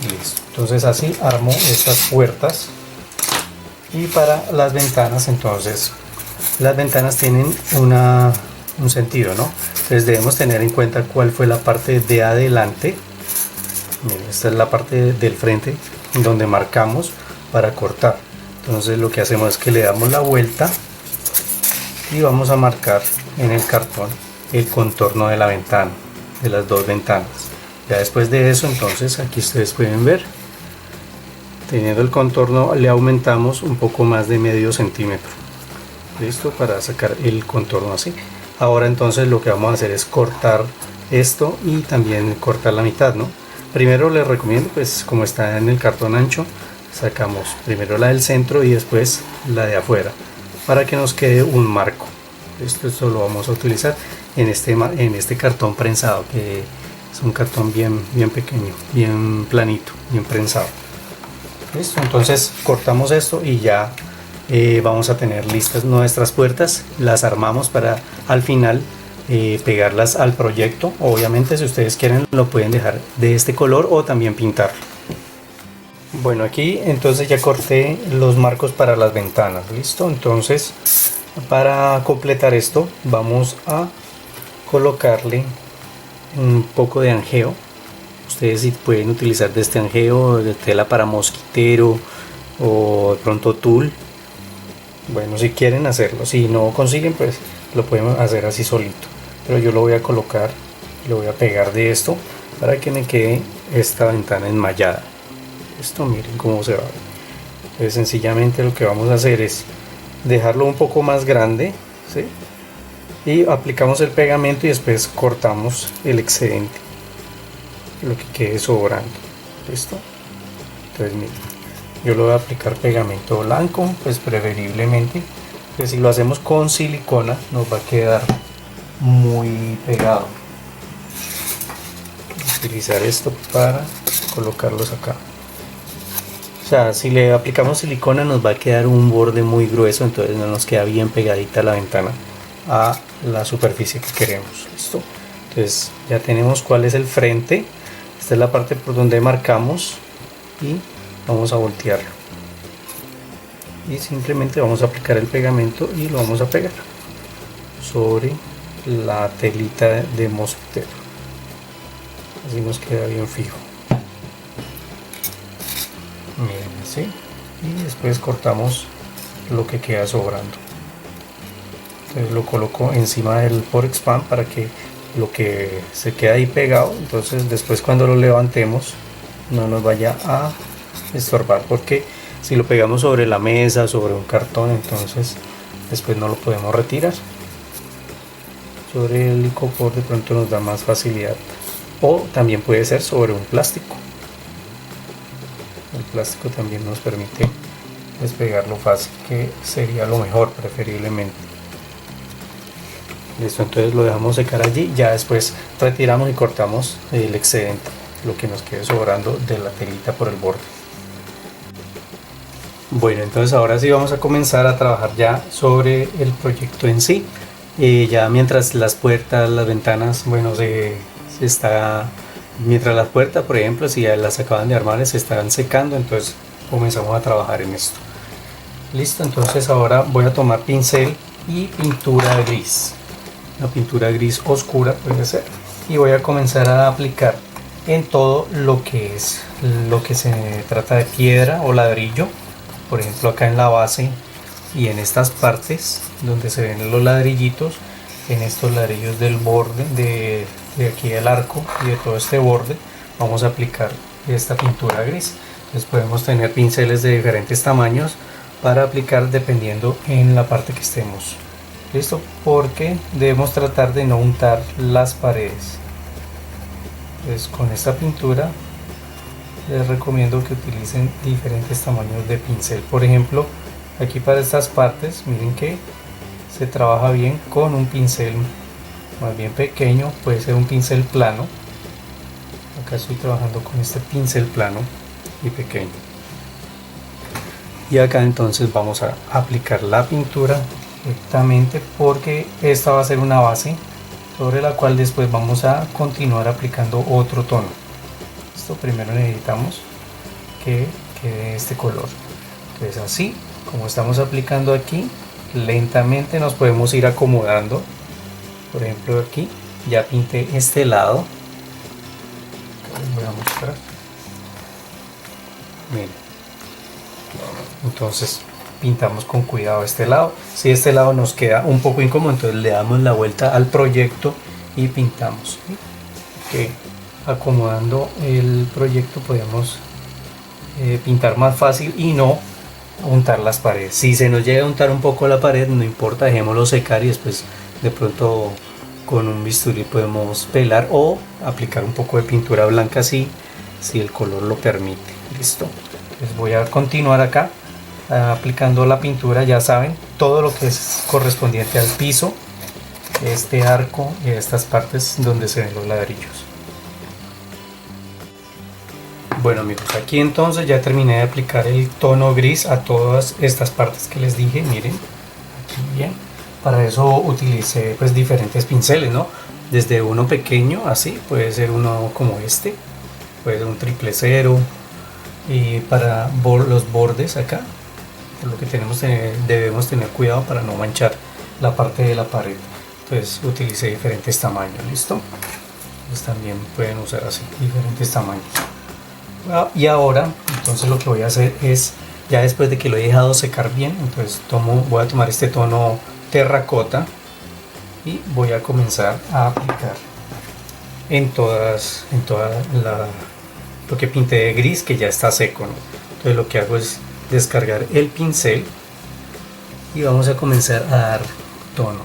A: Listo, entonces así armo estas puertas. Y para las ventanas, entonces las ventanas tienen un sentido, ¿no? Entonces debemos tener en cuenta cuál fue la parte de adelante. Miren, esta es la parte del frente donde marcamos para cortar. Entonces lo que hacemos es que le damos la vuelta y vamos a marcar en el cartón el contorno de la ventana, de las dos ventanas. Ya después de eso, entonces aquí ustedes pueden ver, teniendo el contorno le aumentamos un poco más de medio centímetro. Listo, para sacar el contorno así. Ahora entonces lo que vamos a hacer es cortar esto y también cortar la mitad, ¿no? Primero les recomiendo, pues como está en el cartón ancho, sacamos primero la del centro y después la de afuera para que nos quede un marco. Esto lo vamos a utilizar en este cartón prensado, que es un cartón bien pequeño, bien planito, bien prensado. Listo, entonces cortamos esto y ya vamos a tener listas nuestras puertas. Las armamos para al final pegarlas al proyecto. Obviamente si ustedes quieren lo pueden dejar de este color o también pintar. Bueno, aquí entonces ya corté los marcos para las ventanas. Listo, entonces para completar esto vamos a colocarle un poco de anjeo. Ustedes sí pueden utilizar de este anjeo de tela para mosquitero o de pronto tul. Bueno, si quieren hacerlo, si no consiguen pues lo pueden hacer así solito, pero yo lo voy a colocar, lo voy a pegar de esto para que me quede esta ventana enmallada. Esto miren cómo se va. Entonces sencillamente lo que vamos a hacer es dejarlo un poco más grande, ¿sí? Y aplicamos el pegamento y después cortamos el excedente, lo que quede sobrando. Listo, entonces miren, yo le voy a aplicar pegamento blanco, pues preferiblemente, pues si lo hacemos con silicona nos va a quedar muy pegado. Voy a utilizar esto para colocarlos acá. O sea, si le aplicamos silicona nos va a quedar un borde muy grueso, entonces no nos queda bien pegadita la ventana a la superficie que queremos. Listo, entonces ya tenemos cuál es el frente. Esta es la parte por donde marcamos y vamos a voltearlo. y simplemente vamos a aplicar el pegamento y lo vamos a pegar sobre la telita de mosquitero. Así nos queda bien fijo. Miren así. Y después cortamos lo que queda sobrando. Entonces lo coloco encima del Forex Pan para que lo que se queda ahí pegado, entonces después cuando lo levantemos no nos vaya a estorbar, porque si lo pegamos sobre la mesa, sobre un cartón, entonces después no lo podemos retirar. Sobre el icopor de pronto nos da más facilidad, o también puede ser sobre un plástico. El plástico también nos permite despegarlo fácil, que sería lo mejor preferiblemente. Listo, entonces lo dejamos secar allí, ya después retiramos y cortamos el excedente, lo que nos quede sobrando de la telita por el borde. Bueno, entonces ahora sí vamos a comenzar a trabajar ya sobre el proyecto en sí. Ya mientras las puertas, las ventanas, bueno, mientras las puertas, por ejemplo, si ya las acaban de armar, se están secando, entonces comenzamos a trabajar en esto. Listo, entonces ahora voy a tomar pincel y pintura gris. Una pintura gris oscura puede ser, y voy a comenzar a aplicar en todo lo que se trata de piedra o ladrillo, por ejemplo acá en la base y en estas partes donde se ven los ladrillitos, en estos ladrillos del borde de aquí del arco y de todo este borde vamos a aplicar esta pintura gris. Entonces podemos tener pinceles de diferentes tamaños para aplicar dependiendo en la parte que estemos. Listo, porque debemos tratar de no untar las paredes. Entonces con esta pintura les recomiendo que utilicen diferentes tamaños de pincel. Por ejemplo, aquí para estas partes miren que se trabaja bien con un pincel más bien pequeño, puede ser un pincel plano. Acá estoy trabajando con este pincel plano y pequeño, y acá entonces vamos a aplicar la pintura directamente, porque esta va a ser una base sobre la cual después vamos a continuar aplicando otro tono. Esto primero necesitamos que quede este color. Entonces así como estamos aplicando aquí, lentamente nos podemos ir acomodando. Por ejemplo aquí ya pinté este lado, les voy a mostrar. Miren, entonces pintamos con cuidado este lado. Si este lado nos queda un poco incómodo, entonces le damos la vuelta al proyecto y pintamos. ¿Sí? Acomodando el proyecto podemos pintar más fácil y no untar las paredes. Si se nos llega a untar un poco la pared, no importa, dejémoslo secar y después de pronto con un bisturí podemos pelar o aplicar un poco de pintura blanca si el color lo permite. Listo, entonces voy a continuar acá aplicando la pintura. Ya saben, todo lo que es correspondiente al piso, este arco y estas partes donde se ven los ladrillos. Bueno amigos, aquí entonces ya terminé de aplicar el tono gris a todas estas partes que les dije. Miren, aquí bien. Para eso utilicé pues diferentes pinceles, ¿no? Desde uno pequeño, así, puede ser uno como este, puede ser un 000, y para los bordes acá, por lo que debemos tener cuidado para no manchar la parte de la pared. Entonces utilicé diferentes tamaños. Listo, pues también pueden usar así diferentes tamaños. Y ahora entonces lo que voy a hacer es, ya después de que lo he dejado secar bien, entonces voy a tomar este tono terracota y voy a comenzar a aplicar en toda lo que pinté de gris, que ya está seco, ¿no? Entonces lo que hago es descargar el pincel y vamos a comenzar a dar tono.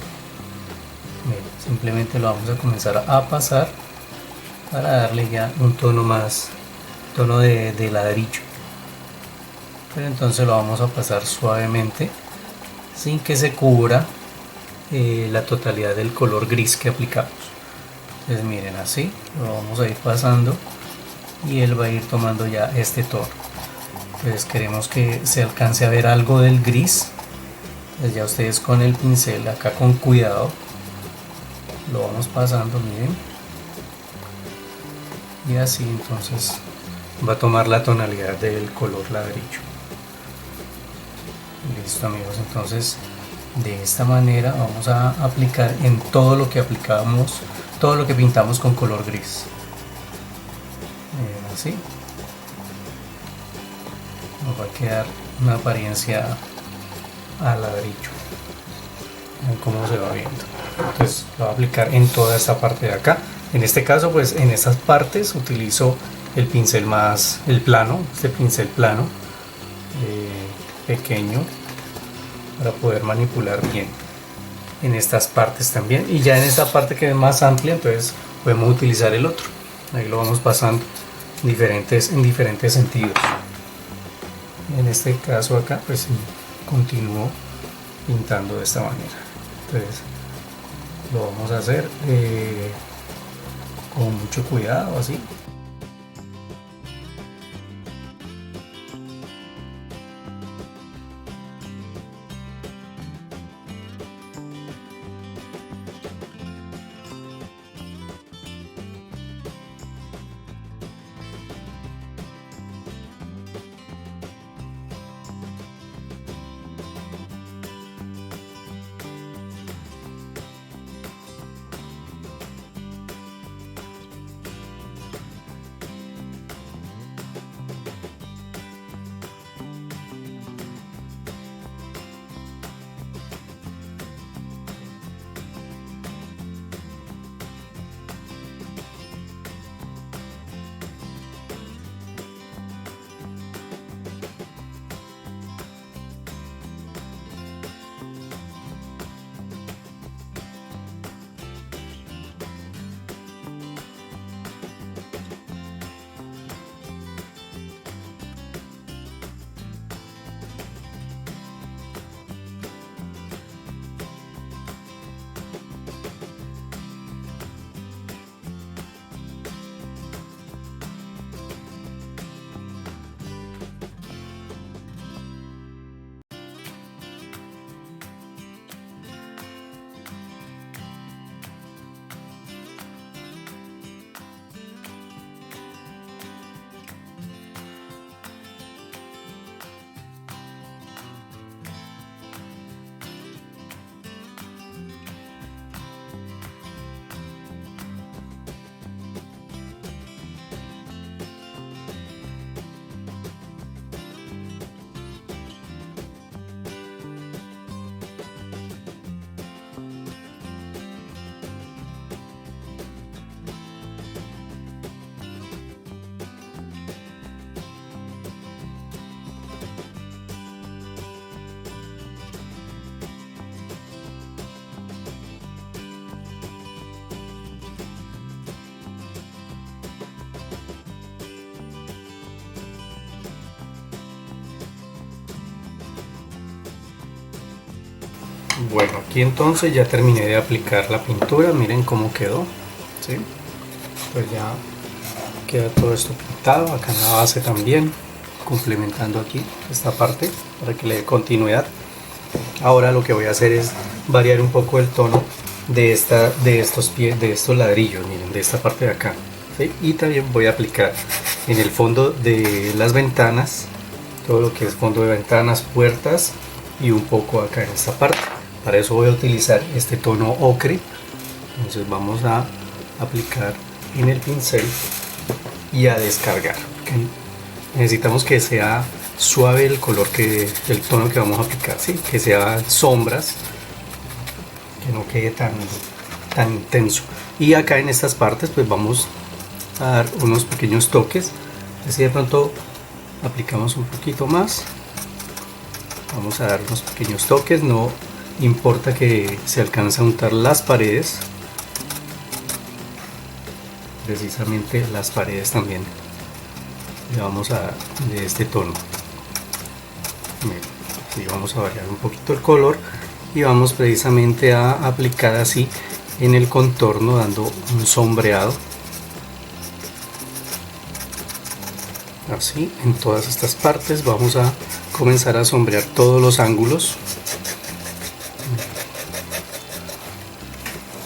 A: Miren, simplemente lo vamos a comenzar a pasar para darle ya un tono más, tono de ladrillo. Pero entonces lo vamos a pasar suavemente sin que se cubra la totalidad del color gris que aplicamos. Entonces miren, así lo vamos a ir pasando y él va a ir tomando ya este tono. Entonces queremos que se alcance a ver algo del gris. Entonces ya ustedes con el pincel acá con cuidado lo vamos pasando, miren, y así entonces va a tomar la tonalidad del color ladrillo. Listo amigos, entonces de esta manera vamos a aplicar en todo lo que aplicamos, todo lo que pintamos con color gris. Así nos va a quedar una apariencia a ladrillo. Ven cómo se va viendo. Entonces lo voy a aplicar en toda esta parte de acá. En este caso, pues en estas partes utilizo el pincel el plano, este pincel plano pequeño, para poder manipular bien en estas partes también. Y ya en esta parte que es más amplia, entonces podemos utilizar el otro. Ahí lo vamos pasando en diferentes sentidos. En este caso acá, pues continúo pintando de esta manera. Entonces lo vamos a hacer con mucho cuidado, así. Bueno, aquí entonces ya terminé de aplicar la pintura, miren cómo quedó, ¿sí? Pues ya queda todo esto pintado, acá en la base también, complementando aquí esta parte para que le dé continuidad. Ahora lo que voy a hacer es variar un poco el tono de estos ladrillos, miren, de esta parte de acá, ¿sí? Y también voy a aplicar en el fondo de las ventanas, todo lo que es fondo de ventanas, puertas y un poco acá en esta parte. Para eso voy a utilizar este tono ocre. Entonces vamos a aplicar en el pincel y a descargar, ¿okay? Necesitamos que sea suave el el tono que vamos a aplicar, ¿sí? Que sea sombras, que no quede tan intenso. Y acá en estas partes pues vamos a dar unos pequeños toques. Así de pronto aplicamos un poquito más, vamos a dar unos pequeños toques, no importa que se alcance a untar las paredes, precisamente las paredes también le vamos a dar de este tono. Así vamos a variar un poquito el color y vamos precisamente a aplicar así en el contorno, dando un sombreado así en todas estas partes. Vamos a comenzar a sombrear todos los ángulos.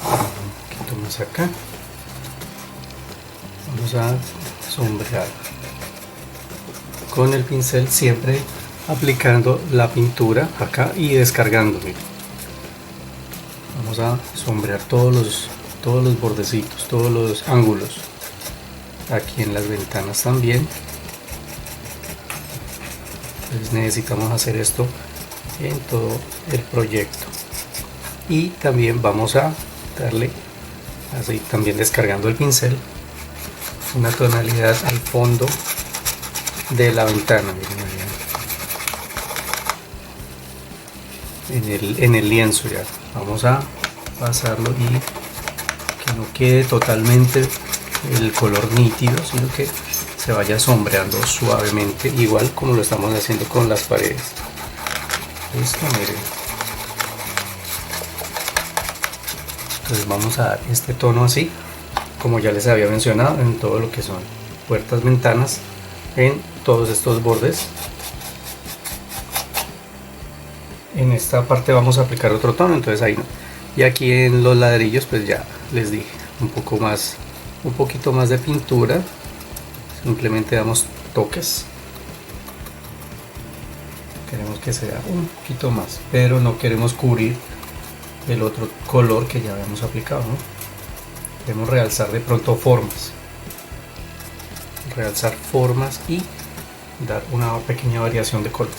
A: Un poquito más acá. Vamos a sombrear con el pincel, siempre aplicando la pintura acá y descargando. Vamos a sombrear todos los bordecitos, todos los ángulos, aquí en las ventanas también. Entonces necesitamos hacer esto en todo el proyecto, y también vamos a darle así, también descargando el pincel, una tonalidad al fondo de la ventana. En el lienzo ya vamos a pasarlo y que no quede totalmente el color nítido, sino que se vaya sombreando suavemente, igual como lo estamos haciendo con las paredes. Listo, miren. Entonces vamos a dar este tono así, como ya les había mencionado, en todo lo que son puertas, ventanas, en todos estos bordes. En esta parte vamos a aplicar otro tono, entonces ahí no. Y aquí en los ladrillos, pues ya les dije, un poquito más de pintura. Simplemente damos toques. Queremos que sea un poquito más, pero no queremos cubrir el otro color que ya habíamos aplicado, ¿no? Queremos realzar de pronto formas. Realzar formas y dar una pequeña variación de color.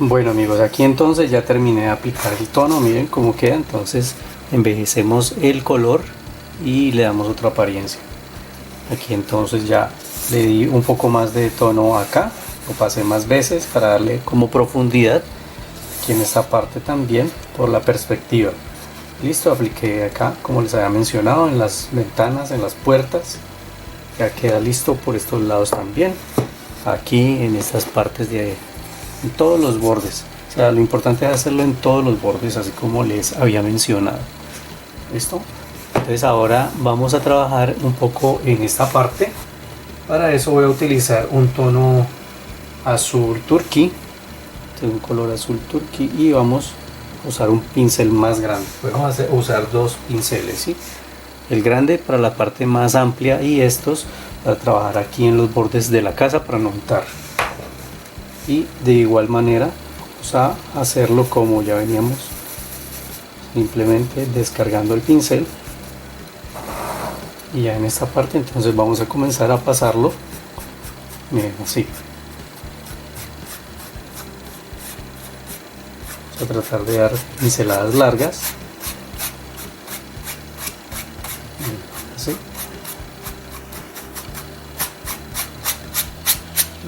A: Bueno amigos, aquí entonces ya terminé de aplicar el tono, miren cómo queda. Entonces envejecemos el color y le damos otra apariencia. Aquí entonces ya le di un poco más de tono acá, lo pasé más veces para darle como profundidad aquí en esta parte también por la perspectiva. Listo, apliqué acá como les había mencionado en las ventanas, en las puertas. Ya queda listo por estos lados también, aquí en estas partes de en todos los bordes. O sea, lo importante es hacerlo en todos los bordes, así como les había mencionado. ¿Listo? Entonces ahora vamos a trabajar un poco en esta parte. Para eso voy a utilizar un tono azul turquí, un color azul turquí, y vamos a usar un pincel más grande. Vamos a usar dos pinceles, ¿sí? El grande para la parte más amplia y estos para trabajar aquí en los bordes de la casa para no untar. Y de igual manera vamos a hacerlo como ya veníamos, simplemente descargando el pincel, y ya en esta parte entonces vamos a comenzar a pasarlo, miren, así. Vamos a tratar de dar pinceladas largas, así.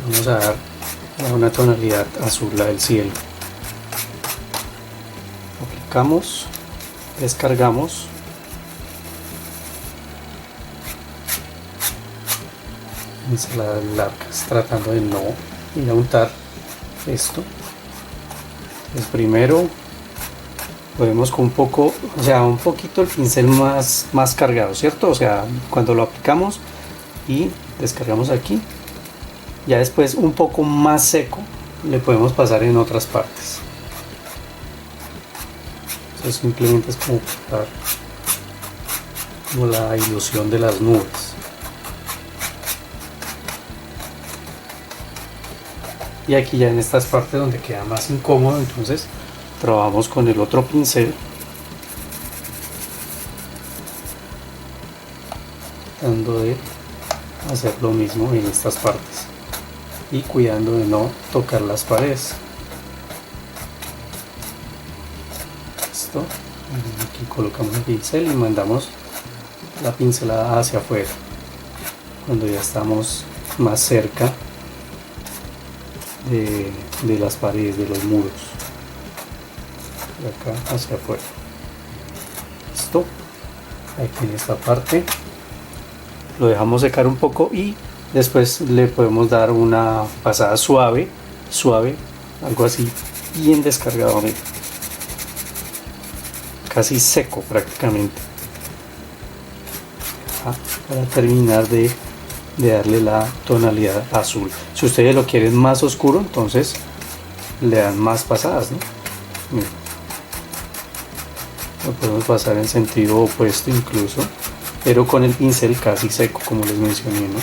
A: Vamos a dar una tonalidad azul, la del cielo. Aplicamos, descargamos, pinceladas largas, tratando de no ir a untar esto. Entonces primero podemos con un poco, o sea, un poquito el pincel más cargado, ¿cierto? O sea, cuando lo aplicamos y descargamos aquí, ya después un poco más seco le podemos pasar en otras partes. Eso simplemente es como dar como la ilusión de las nubes. Y aquí ya en estas partes donde queda más incómodo, entonces trabajamos con el otro pincel, tratando de hacer lo mismo en estas partes y cuidando de no tocar las paredes. Listo. Aquí colocamos el pincel y mandamos la pincelada hacia afuera cuando ya estamos más cerca de las paredes, de los muros, de acá hacia afuera. Listo. Aquí en esta parte lo dejamos secar un poco y después le podemos dar una pasada suave, algo así, bien descargado, casi seco prácticamente, para terminar de darle la tonalidad azul. Si ustedes lo quieren más oscuro, entonces le dan más pasadas, ¿no? Miren. Lo podemos pasar en sentido opuesto incluso, pero con el pincel casi seco, como les mencioné, ¿no?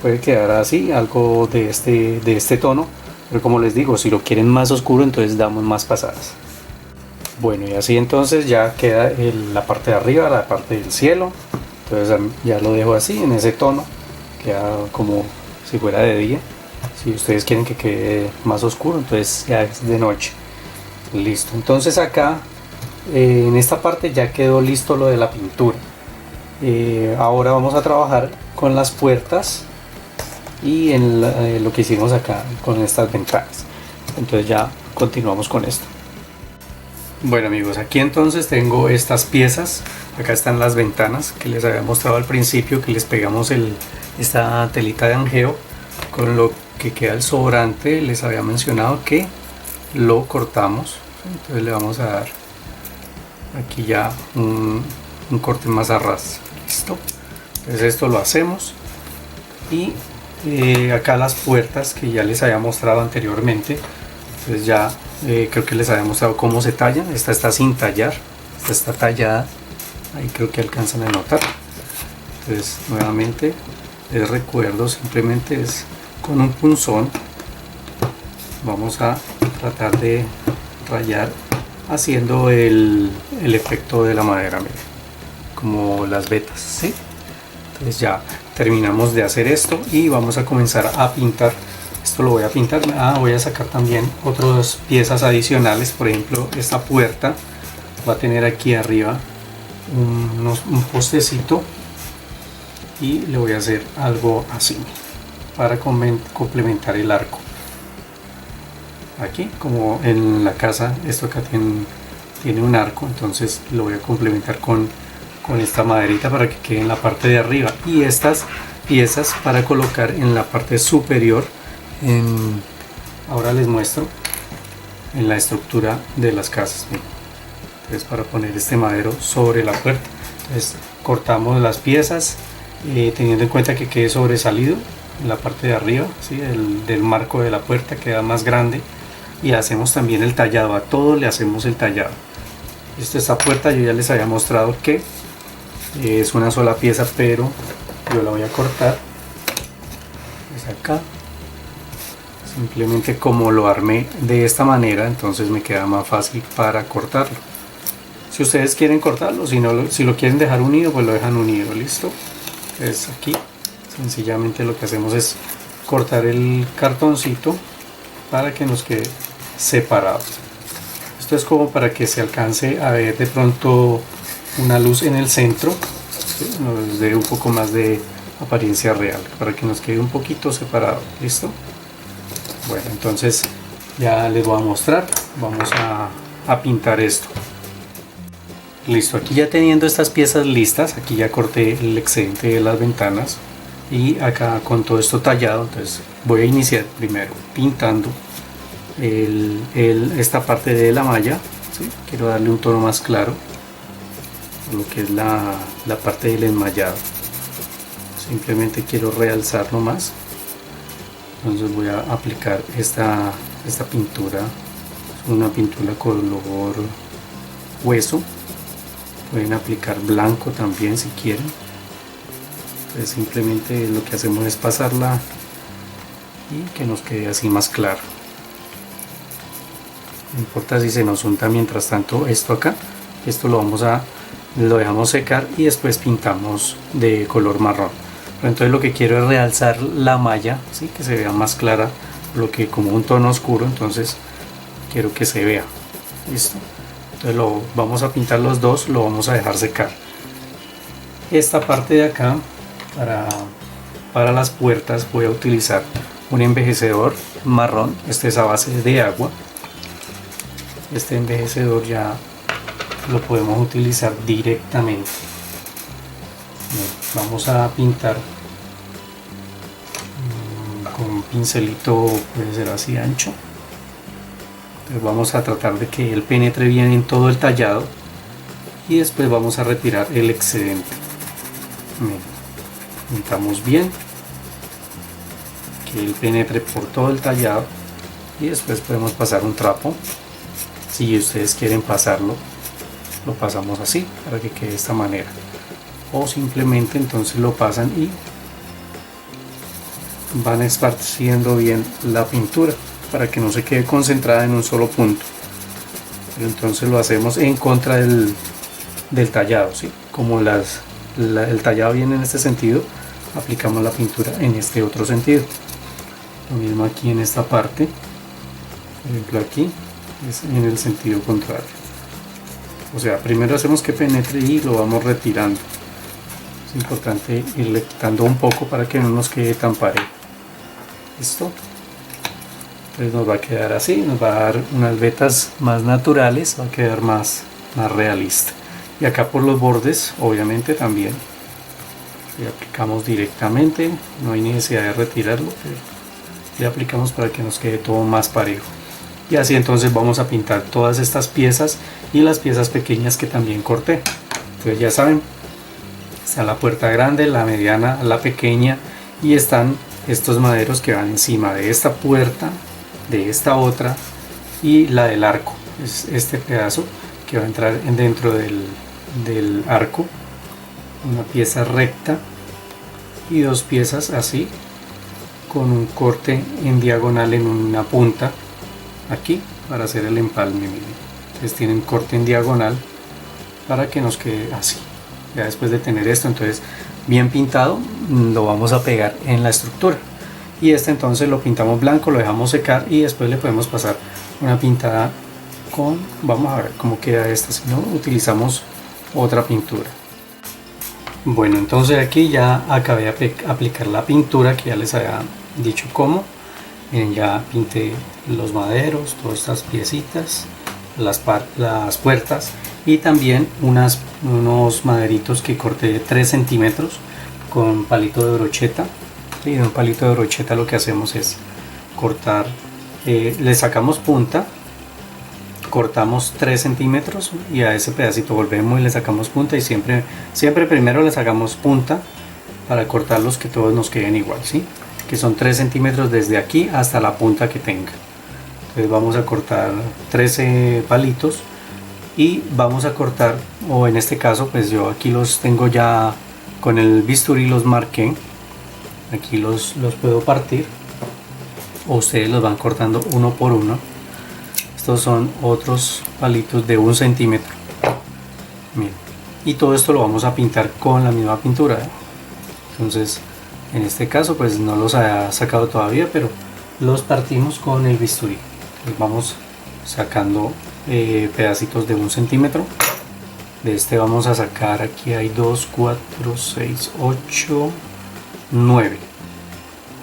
A: Puede quedar así, algo de este tono, pero como les digo, si lo quieren más oscuro, entonces damos más pasadas. Bueno, y así entonces ya queda la parte de arriba, la parte del cielo. Entonces ya lo dejo así, en ese tono, queda como si fuera de día. Si ustedes quieren que quede más oscuro, entonces ya es de noche. Listo, entonces acá en esta parte ya quedó listo lo de la pintura. Ahora vamos a trabajar con las puertas y en lo que hicimos acá con estas ventanas. Entonces ya continuamos con esto. Bueno amigos, aquí entonces tengo estas piezas. Acá están las ventanas que les había mostrado al principio, que les pegamos esta telita de angeo. Con lo que queda el sobrante les había mencionado que lo cortamos. Entonces le vamos a dar aquí ya un corte más a ras. Listo. Entonces esto lo hacemos. Y acá las puertas que ya les había mostrado anteriormente. Entonces ya creo que les había mostrado cómo se tallan. Esta está sin tallar, esta está tallada, ahí creo que alcanzan a notar. Entonces nuevamente les recuerdo, simplemente es con un punzón, vamos a tratar de rayar haciendo el efecto de la madera, miren, como las vetas, ¿sí? Entonces ya terminamos de hacer esto y vamos a comenzar a pintar. Esto lo voy a pintar, voy a sacar también otras piezas adicionales. Por ejemplo, esta puerta va a tener aquí arriba un postecito y le voy a hacer algo así para complementar el arco. Aquí, como en la casa, esto acá tiene un arco, entonces lo voy a complementar con esta maderita para que quede en la parte de arriba, y estas piezas para colocar en la parte superior Ahora les muestro en la estructura de las casas. Entonces, para poner este madero sobre la puerta, entonces cortamos las piezas teniendo en cuenta que quede sobresalido en la parte de arriba, ¿sí? del marco de la puerta queda más grande, y hacemos también el tallado, a todo le hacemos el tallado. Esta puerta yo ya les había mostrado que es una sola pieza, pero yo la voy a cortar es acá, simplemente como lo armé de esta manera, entonces me queda más fácil para cortarlo. Si ustedes quieren cortarlo, si lo quieren dejar unido, pues lo dejan unido, listo. Entonces aquí sencillamente lo que hacemos es cortar el cartoncito para que nos quede separado. Esto es como para que se alcance a ver de pronto una luz en el centro, ¿sí? Nos dé un poco más de apariencia real, para que nos quede un poquito separado, listo. Bueno, entonces ya les voy a mostrar, vamos a pintar esto. Listo, aquí ya teniendo estas piezas listas, aquí ya corté el excedente de las ventanas y acá con todo esto tallado, entonces voy a iniciar primero pintando esta parte de la malla, ¿sí? Quiero darle un tono más claro a lo que es la parte del enmayado, simplemente quiero realzarlo más, entonces voy a aplicar esta pintura, es una pintura color hueso. Pueden aplicar blanco también si quieren. Entonces simplemente lo que hacemos es pasarla y que nos quede así más claro. No importa si se nos unta mientras tanto esto acá. Esto lo dejamos secar y después pintamos de color marrón. Pero entonces lo que quiero es realzar la malla, ¿sí? Que se vea más clara, lo que como un tono oscuro, entonces quiero que se vea. Listo. Entonces vamos a pintar los dos, lo vamos a dejar secar. Esta parte de acá, para las puertas, voy a utilizar un envejecedor marrón. Este es a base de agua. Este envejecedor ya lo podemos utilizar directamente. Bien, vamos a pintar con un pincelito, puede ser así ancho. Entonces vamos a tratar de que él penetre bien en todo el tallado y después vamos a retirar el excedente. Pintamos bien, que él penetre por todo el tallado y después podemos pasar un trapo. Si ustedes quieren pasarlo, lo pasamos así para que quede de esta manera, o simplemente entonces lo pasan y van esparciendo bien la pintura para que no se quede concentrada en un solo punto. Pero entonces lo hacemos en contra del tallado, ¿sí? Como el tallado viene en este sentido, aplicamos la pintura en este otro sentido. Lo mismo aquí en esta parte, por ejemplo aquí es en el sentido contrario. O sea, primero hacemos que penetre y lo vamos retirando. Es importante irle quitando un poco para que no nos quede tan parejo. ¿Listo? Entonces nos va a quedar así, nos va a dar unas vetas más naturales, va a quedar más realista. Y acá por los bordes, obviamente también, le aplicamos directamente, no hay necesidad de retirarlo, pero le aplicamos para que nos quede todo más parejo. Y así entonces vamos a pintar todas estas piezas y las piezas pequeñas que también corté. Entonces ya saben, está la puerta grande, la mediana, la pequeña, y están estos maderos que van encima de esta puerta, de esta otra y la del arco. Es este pedazo que va a entrar dentro del arco, una pieza recta y dos piezas así con un corte en diagonal en una punta aquí para hacer el empalme. Entonces tienen corte en diagonal para que nos quede así. Ya después de tener esto entonces bien pintado, lo vamos a pegar en la estructura. Y este entonces lo pintamos blanco, lo dejamos secar y después le podemos pasar una pintada con, vamos a ver cómo queda esta, si no utilizamos otra pintura. Bueno, entonces aquí ya acabé de aplicar la pintura que ya les había dicho cómo. Miren, ya pinté los maderos, todas estas piecitas, las puertas y también unos maderitos que corté de 3 centímetros con palito de brocheta. Y en un palito de brocheta lo que hacemos es cortar, le sacamos punta, cortamos 3 centímetros y a ese pedacito volvemos y le sacamos punta, y siempre primero le sacamos punta para cortarlos que todos nos queden igual, ¿sí? Que son 3 centímetros desde aquí hasta la punta que tenga. Entonces vamos a cortar 13 palitos y vamos a cortar, o en este caso pues yo aquí los tengo ya con el bisturí, los marqué, aquí los puedo partir, o ustedes los van cortando uno por uno. Estos son otros palitos de 1 centímetro. Miren. Y todo esto lo vamos a pintar con la misma pintura, ¿eh? Entonces en este caso pues no los ha sacado todavía, pero los partimos con el bisturí. Entonces vamos sacando pedacitos de 1 centímetro. De este vamos a sacar, aquí hay 2, 4, 6, 8, 9.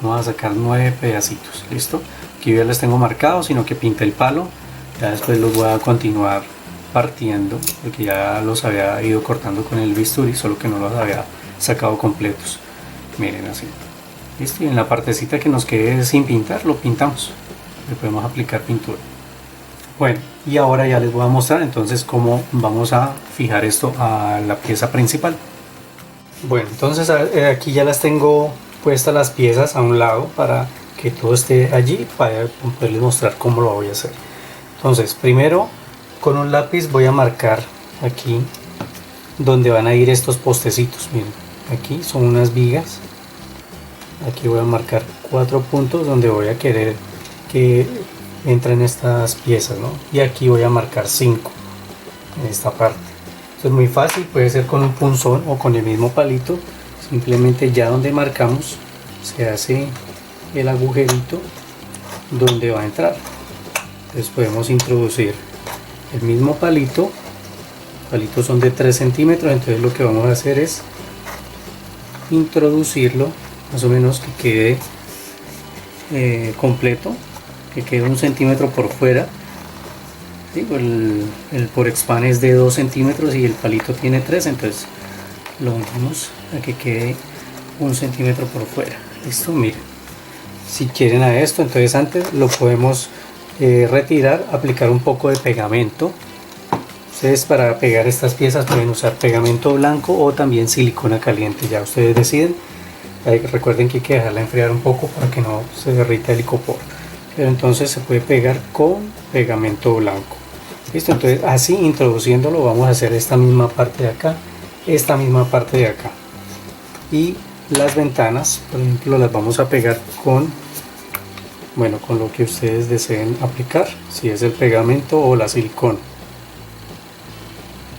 A: Vamos a sacar 9 pedacitos. Listo. Aquí ya les tengo marcados, sino que pinté el palo. Ya después los voy a continuar partiendo, porque ya los había ido cortando con el bisturí, solo que no los había sacado completos. Miren así. Listo. Y en la partecita que nos quede sin pintar, lo pintamos. Le podemos aplicar pintura. Bueno, y ahora ya les voy a mostrar entonces cómo vamos a fijar esto a la pieza principal. Bueno, entonces aquí ya las tengo puestas las piezas a un lado para que todo esté allí, para poderles mostrar cómo lo voy a hacer. Entonces primero con un lápiz voy a marcar aquí donde van a ir estos postecitos. Miren, aquí son unas vigas. Aquí voy a marcar 4 puntos donde voy a querer que entren estas piezas, ¿no? Y aquí voy a marcar 5 en esta parte. Esto es muy fácil, puede ser con un punzón o con el mismo palito. Simplemente ya donde marcamos se hace el agujerito donde va a entrar. Entonces podemos introducir el mismo palito. Palitos son de 3 centímetros, entonces lo que vamos a hacer es introducirlo más o menos que quede completo, que quede 1 centímetro por fuera. ¿Sí? El por expand es de 2 centímetros y el palito tiene 3, entonces lo unimos a que quede 1 centímetro por fuera. Listo, miren. Si quieren a esto, entonces antes lo podemos retirar, aplicar un poco de pegamento. Ustedes para pegar estas piezas pueden usar pegamento blanco o también silicona caliente, ya ustedes deciden. Recuerden que hay que dejarla enfriar un poco para que no se derrita el icopor, pero entonces se puede pegar con pegamento blanco. Listo, entonces así introduciéndolo vamos a hacer esta misma parte de acá, esta misma parte de acá, y las ventanas por ejemplo las vamos a pegar con, bueno, con lo que ustedes deseen aplicar, si es el pegamento o la silicona.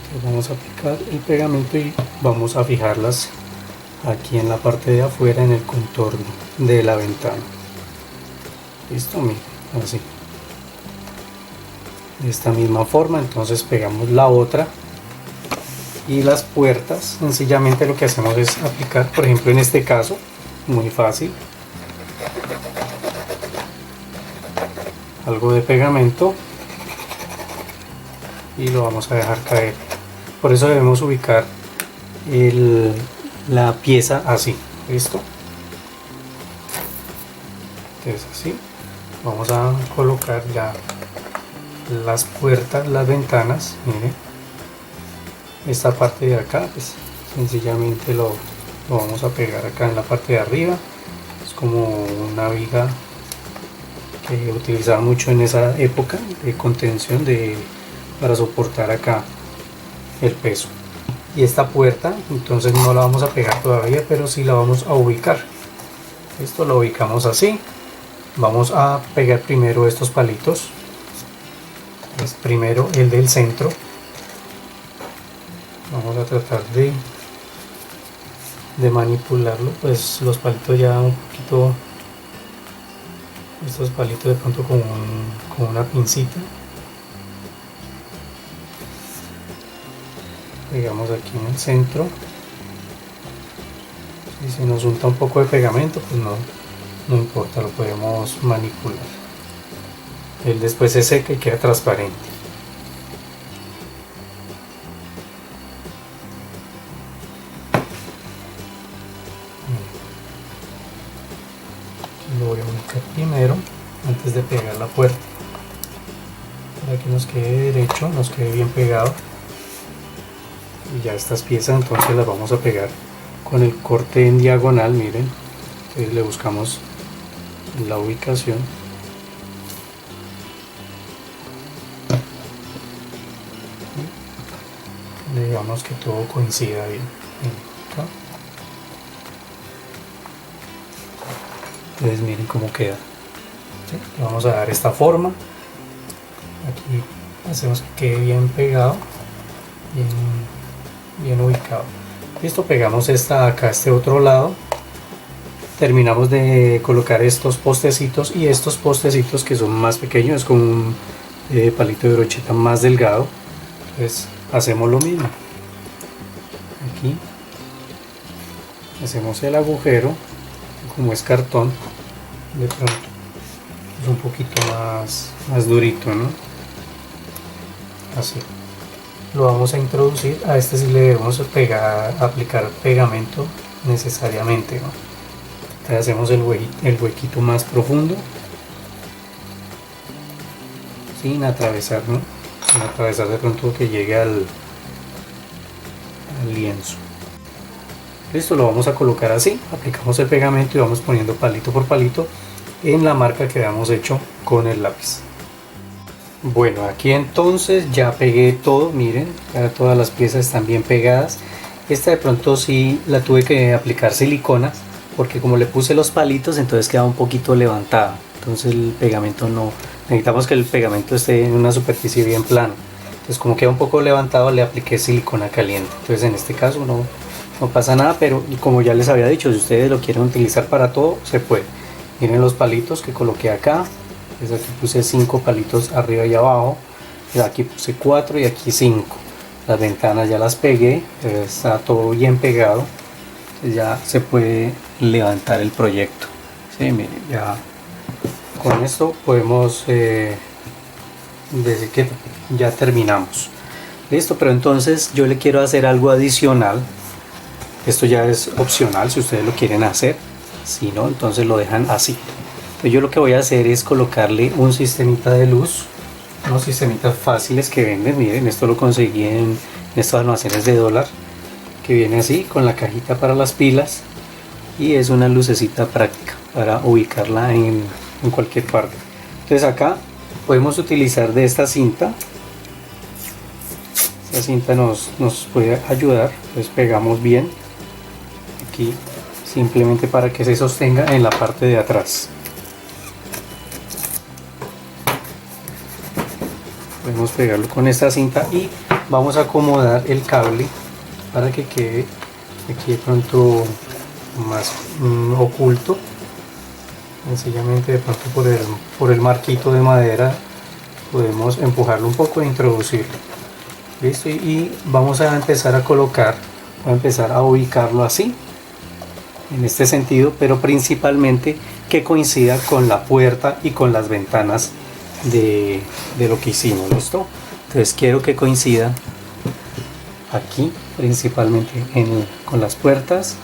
A: Entonces vamos a aplicar el pegamento y vamos a fijarlas aquí en la parte de afuera, en el contorno de la ventana. Listo, miren, así. De esta misma forma, entonces pegamos la otra. Y las puertas, sencillamente lo que hacemos es aplicar, por ejemplo en este caso, muy fácil, algo de pegamento y lo vamos a dejar caer. Por eso debemos ubicar la pieza así. Listo, entonces así vamos a colocar ya las puertas, las ventanas. Miren, esta parte de acá pues sencillamente lo vamos a pegar acá en la parte de arriba. Es como una viga que utilizaba mucho en esa época de contención, para soportar acá el peso. Y esta puerta entonces no la vamos a pegar todavía, pero sí la vamos a ubicar. Esto lo ubicamos así. Vamos a pegar primero estos palitos. Es primero el del centro. Vamos a tratar de manipularlo, pues los palitos ya un poquito, estos palitos de pronto con una pincita. Pegamos aquí en el centro. Si se nos unta un poco de pegamento, pues no importa, lo podemos manipular. Él después se seca y queda transparente. Aquí lo voy a ubicar primero. antes de pegar la puerta, para que nos quede derecho, nos quede bien pegado. Y ya estas piezas entonces las vamos a pegar con el corte en diagonal, miren. Entonces le buscamos la ubicación. Digamos que todo coincida bien. ¿No? Entonces miren cómo queda. ¿Sí? Le vamos a dar esta forma. Aquí hacemos que quede bien pegado, bien ubicado. Listo, pegamos esta acá, este otro lado. Terminamos de colocar estos postecitos, y estos postecitos que son más pequeños, con un palito de brocheta más delgado. Entonces hacemos lo mismo. Aquí hacemos el agujero, como es cartón, de pronto es un poquito más durito, ¿no? Así lo vamos a introducir. A este sí le debemos aplicar pegamento necesariamente, ¿no? Entonces hacemos el huequito más profundo, sin atravesar, ¿no? Sin atravesar de pronto que llegue al lienzo. Listo, lo vamos a colocar así. Aplicamos el pegamento y vamos poniendo palito por palito en la marca que habíamos hecho con el lápiz. Bueno, aquí entonces ya pegué todo, miren, ya todas las piezas están bien pegadas. Esta de pronto sí la tuve que aplicar siliconas, porque como le puse los palitos, entonces queda un poquito levantada. Entonces el pegamento no, necesitamos que el pegamento esté en una superficie bien plana. Entonces como queda un poco levantado, le apliqué silicona caliente. Entonces en este caso no pasa nada, pero como ya les había dicho, si ustedes lo quieren utilizar para todo, se puede. Miren los palitos que coloqué acá. Entonces aquí puse 5 palitos arriba y abajo. Aquí puse 4 y aquí 5. Las ventanas ya las pegué, está todo bien pegado. Entonces ya se puede levantar el proyecto. Sí, miren, ya con esto podemos decir que ya terminamos. Listo, pero entonces yo le quiero hacer algo adicional. Esto ya es opcional si ustedes lo quieren hacer. Si no, entonces lo dejan así. Entonces yo lo que voy a hacer es colocarle un sistemita de luz, unos sistemitas fáciles que venden. Miren, esto lo conseguí en estos almacenes de dólar, que viene así con la cajita para las pilas, y es una lucecita práctica para ubicarla en cualquier parte. Entonces acá podemos utilizar de esta cinta. Esta cinta nos puede ayudar. Entonces pegamos bien aquí, simplemente para que se sostenga en la parte de atrás. Podemos pegarlo con esta cinta y vamos a acomodar el cable para que quede aquí de pronto más oculto. Sencillamente de pronto por el marquito de madera podemos empujarlo un poco e introducirlo. Listo, y vamos a empezar a colocar, voy a empezar a ubicarlo así, en este sentido, pero principalmente que coincida con la puerta y con las ventanas de lo que hicimos. ¿Listo? Entonces quiero que coincida aquí, principalmente con las puertas.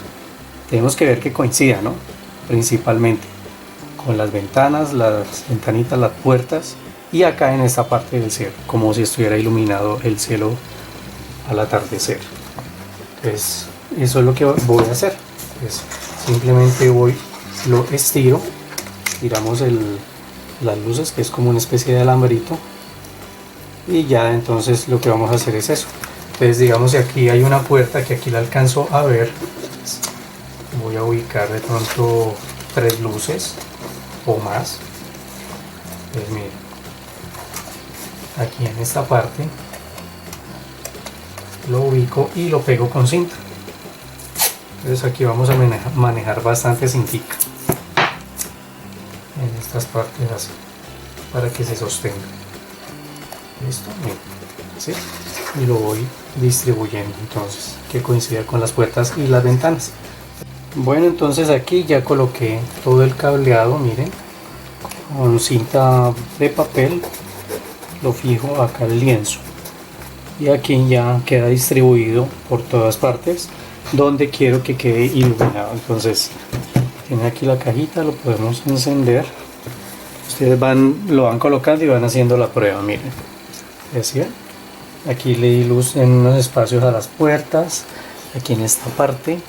A: Tenemos que ver que coincida, ¿no? Principalmente con las ventanas, las ventanitas, las puertas, y acá en esta parte del cielo, como si estuviera iluminado el cielo al atardecer. Entonces eso es lo que voy a hacer. Entonces, simplemente lo estiro, tiramos las luces, que es como una especie de alambrito, y ya entonces lo que vamos a hacer es eso. Entonces digamos que aquí hay una puerta que aquí la alcanzo a ver. Voy a ubicar de pronto 3 luces o más. Pues miren, aquí en esta parte lo ubico y lo pego con cinta. Entonces aquí vamos a manejar bastante cintica en estas partes así, para que se sostenga. Listo, miren, ¿sí? Y lo voy distribuyendo entonces que coincida con las puertas y las ventanas. Bueno, entonces aquí ya coloqué todo el cableado, miren, con cinta de papel lo fijo acá al lienzo, y aquí ya queda distribuido por todas partes donde quiero que quede iluminado. Entonces tiene aquí la cajita, lo podemos encender. Ustedes lo van colocando y van haciendo la prueba, miren. ¿Sí? Aquí le di luz en unos espacios a las puertas, aquí en esta parte,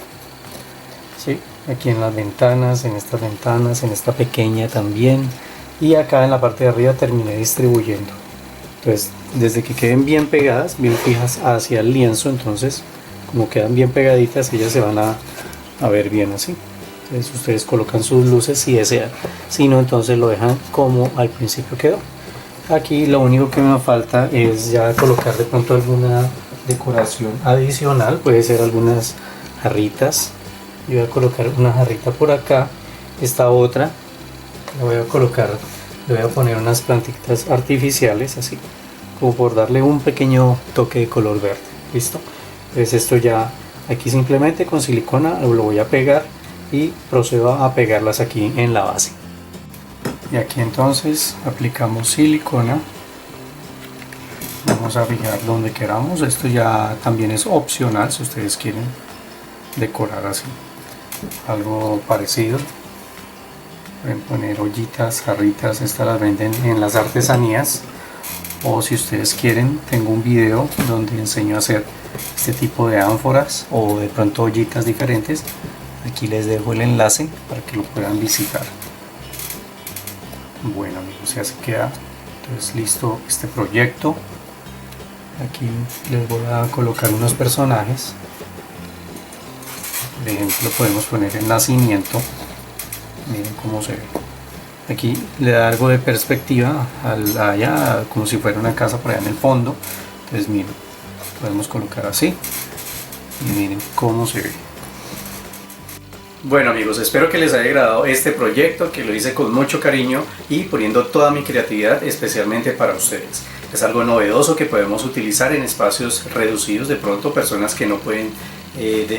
A: ¿sí? Aquí en las ventanas, en estas ventanas, en esta pequeña también, y acá en la parte de arriba terminé distribuyendo. Entonces, desde que queden bien pegadas, bien fijas hacia el lienzo, entonces como quedan bien pegaditas, ellas se van a ver bien así. Entonces ustedes colocan sus luces si desean, si no, entonces lo dejan como al principio quedó. Aquí lo único que me falta es ya colocar de pronto alguna decoración adicional, puede ser algunas jarritas. Yo voy a colocar una jarrita por acá, esta otra la voy a colocar, le voy a poner unas plantitas artificiales así, como por darle un pequeño toque de color verde. ¿Listo? Entonces esto ya aquí simplemente con silicona lo voy a pegar y procedo a pegarlas aquí en la base. Y aquí entonces aplicamos silicona, vamos a fijar donde queramos. Esto ya también es opcional si ustedes quieren decorar así algo parecido. Pueden poner ollitas, jarritas, estas las venden en las artesanías, o si ustedes quieren tengo un video donde enseño a hacer este tipo de ánforas o de pronto ollitas diferentes. Aquí les dejo el enlace para que lo puedan visitar. Bueno amigos, ya se queda entonces listo este proyecto. Aquí les voy a colocar unos personajes. Por ejemplo, podemos poner el nacimiento. Miren cómo se ve. Aquí le da algo de perspectiva allá, como si fuera una casa por allá en el fondo. Entonces miren, podemos colocar así y miren cómo se ve. Bueno amigos, espero que les haya agradado este proyecto, que lo hice con mucho cariño y poniendo toda mi creatividad especialmente para ustedes. Es algo novedoso que podemos utilizar en espacios reducidos, de pronto personas que no pueden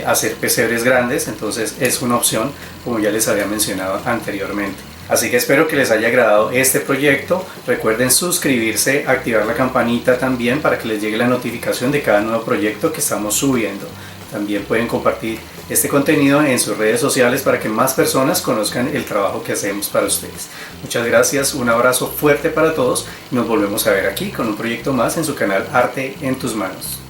A: hacer pesebres grandes, entonces es una opción como ya les había mencionado anteriormente. Así que espero que les haya agradado este proyecto. Recuerden suscribirse, activar la campanita también para que les llegue la notificación de cada nuevo proyecto que estamos subiendo. También pueden compartir este contenido en sus redes sociales para que más personas conozcan el trabajo que hacemos para ustedes. Muchas gracias, un abrazo fuerte para todos y nos volvemos a ver aquí con un proyecto más en su canal Arte en tus Manos.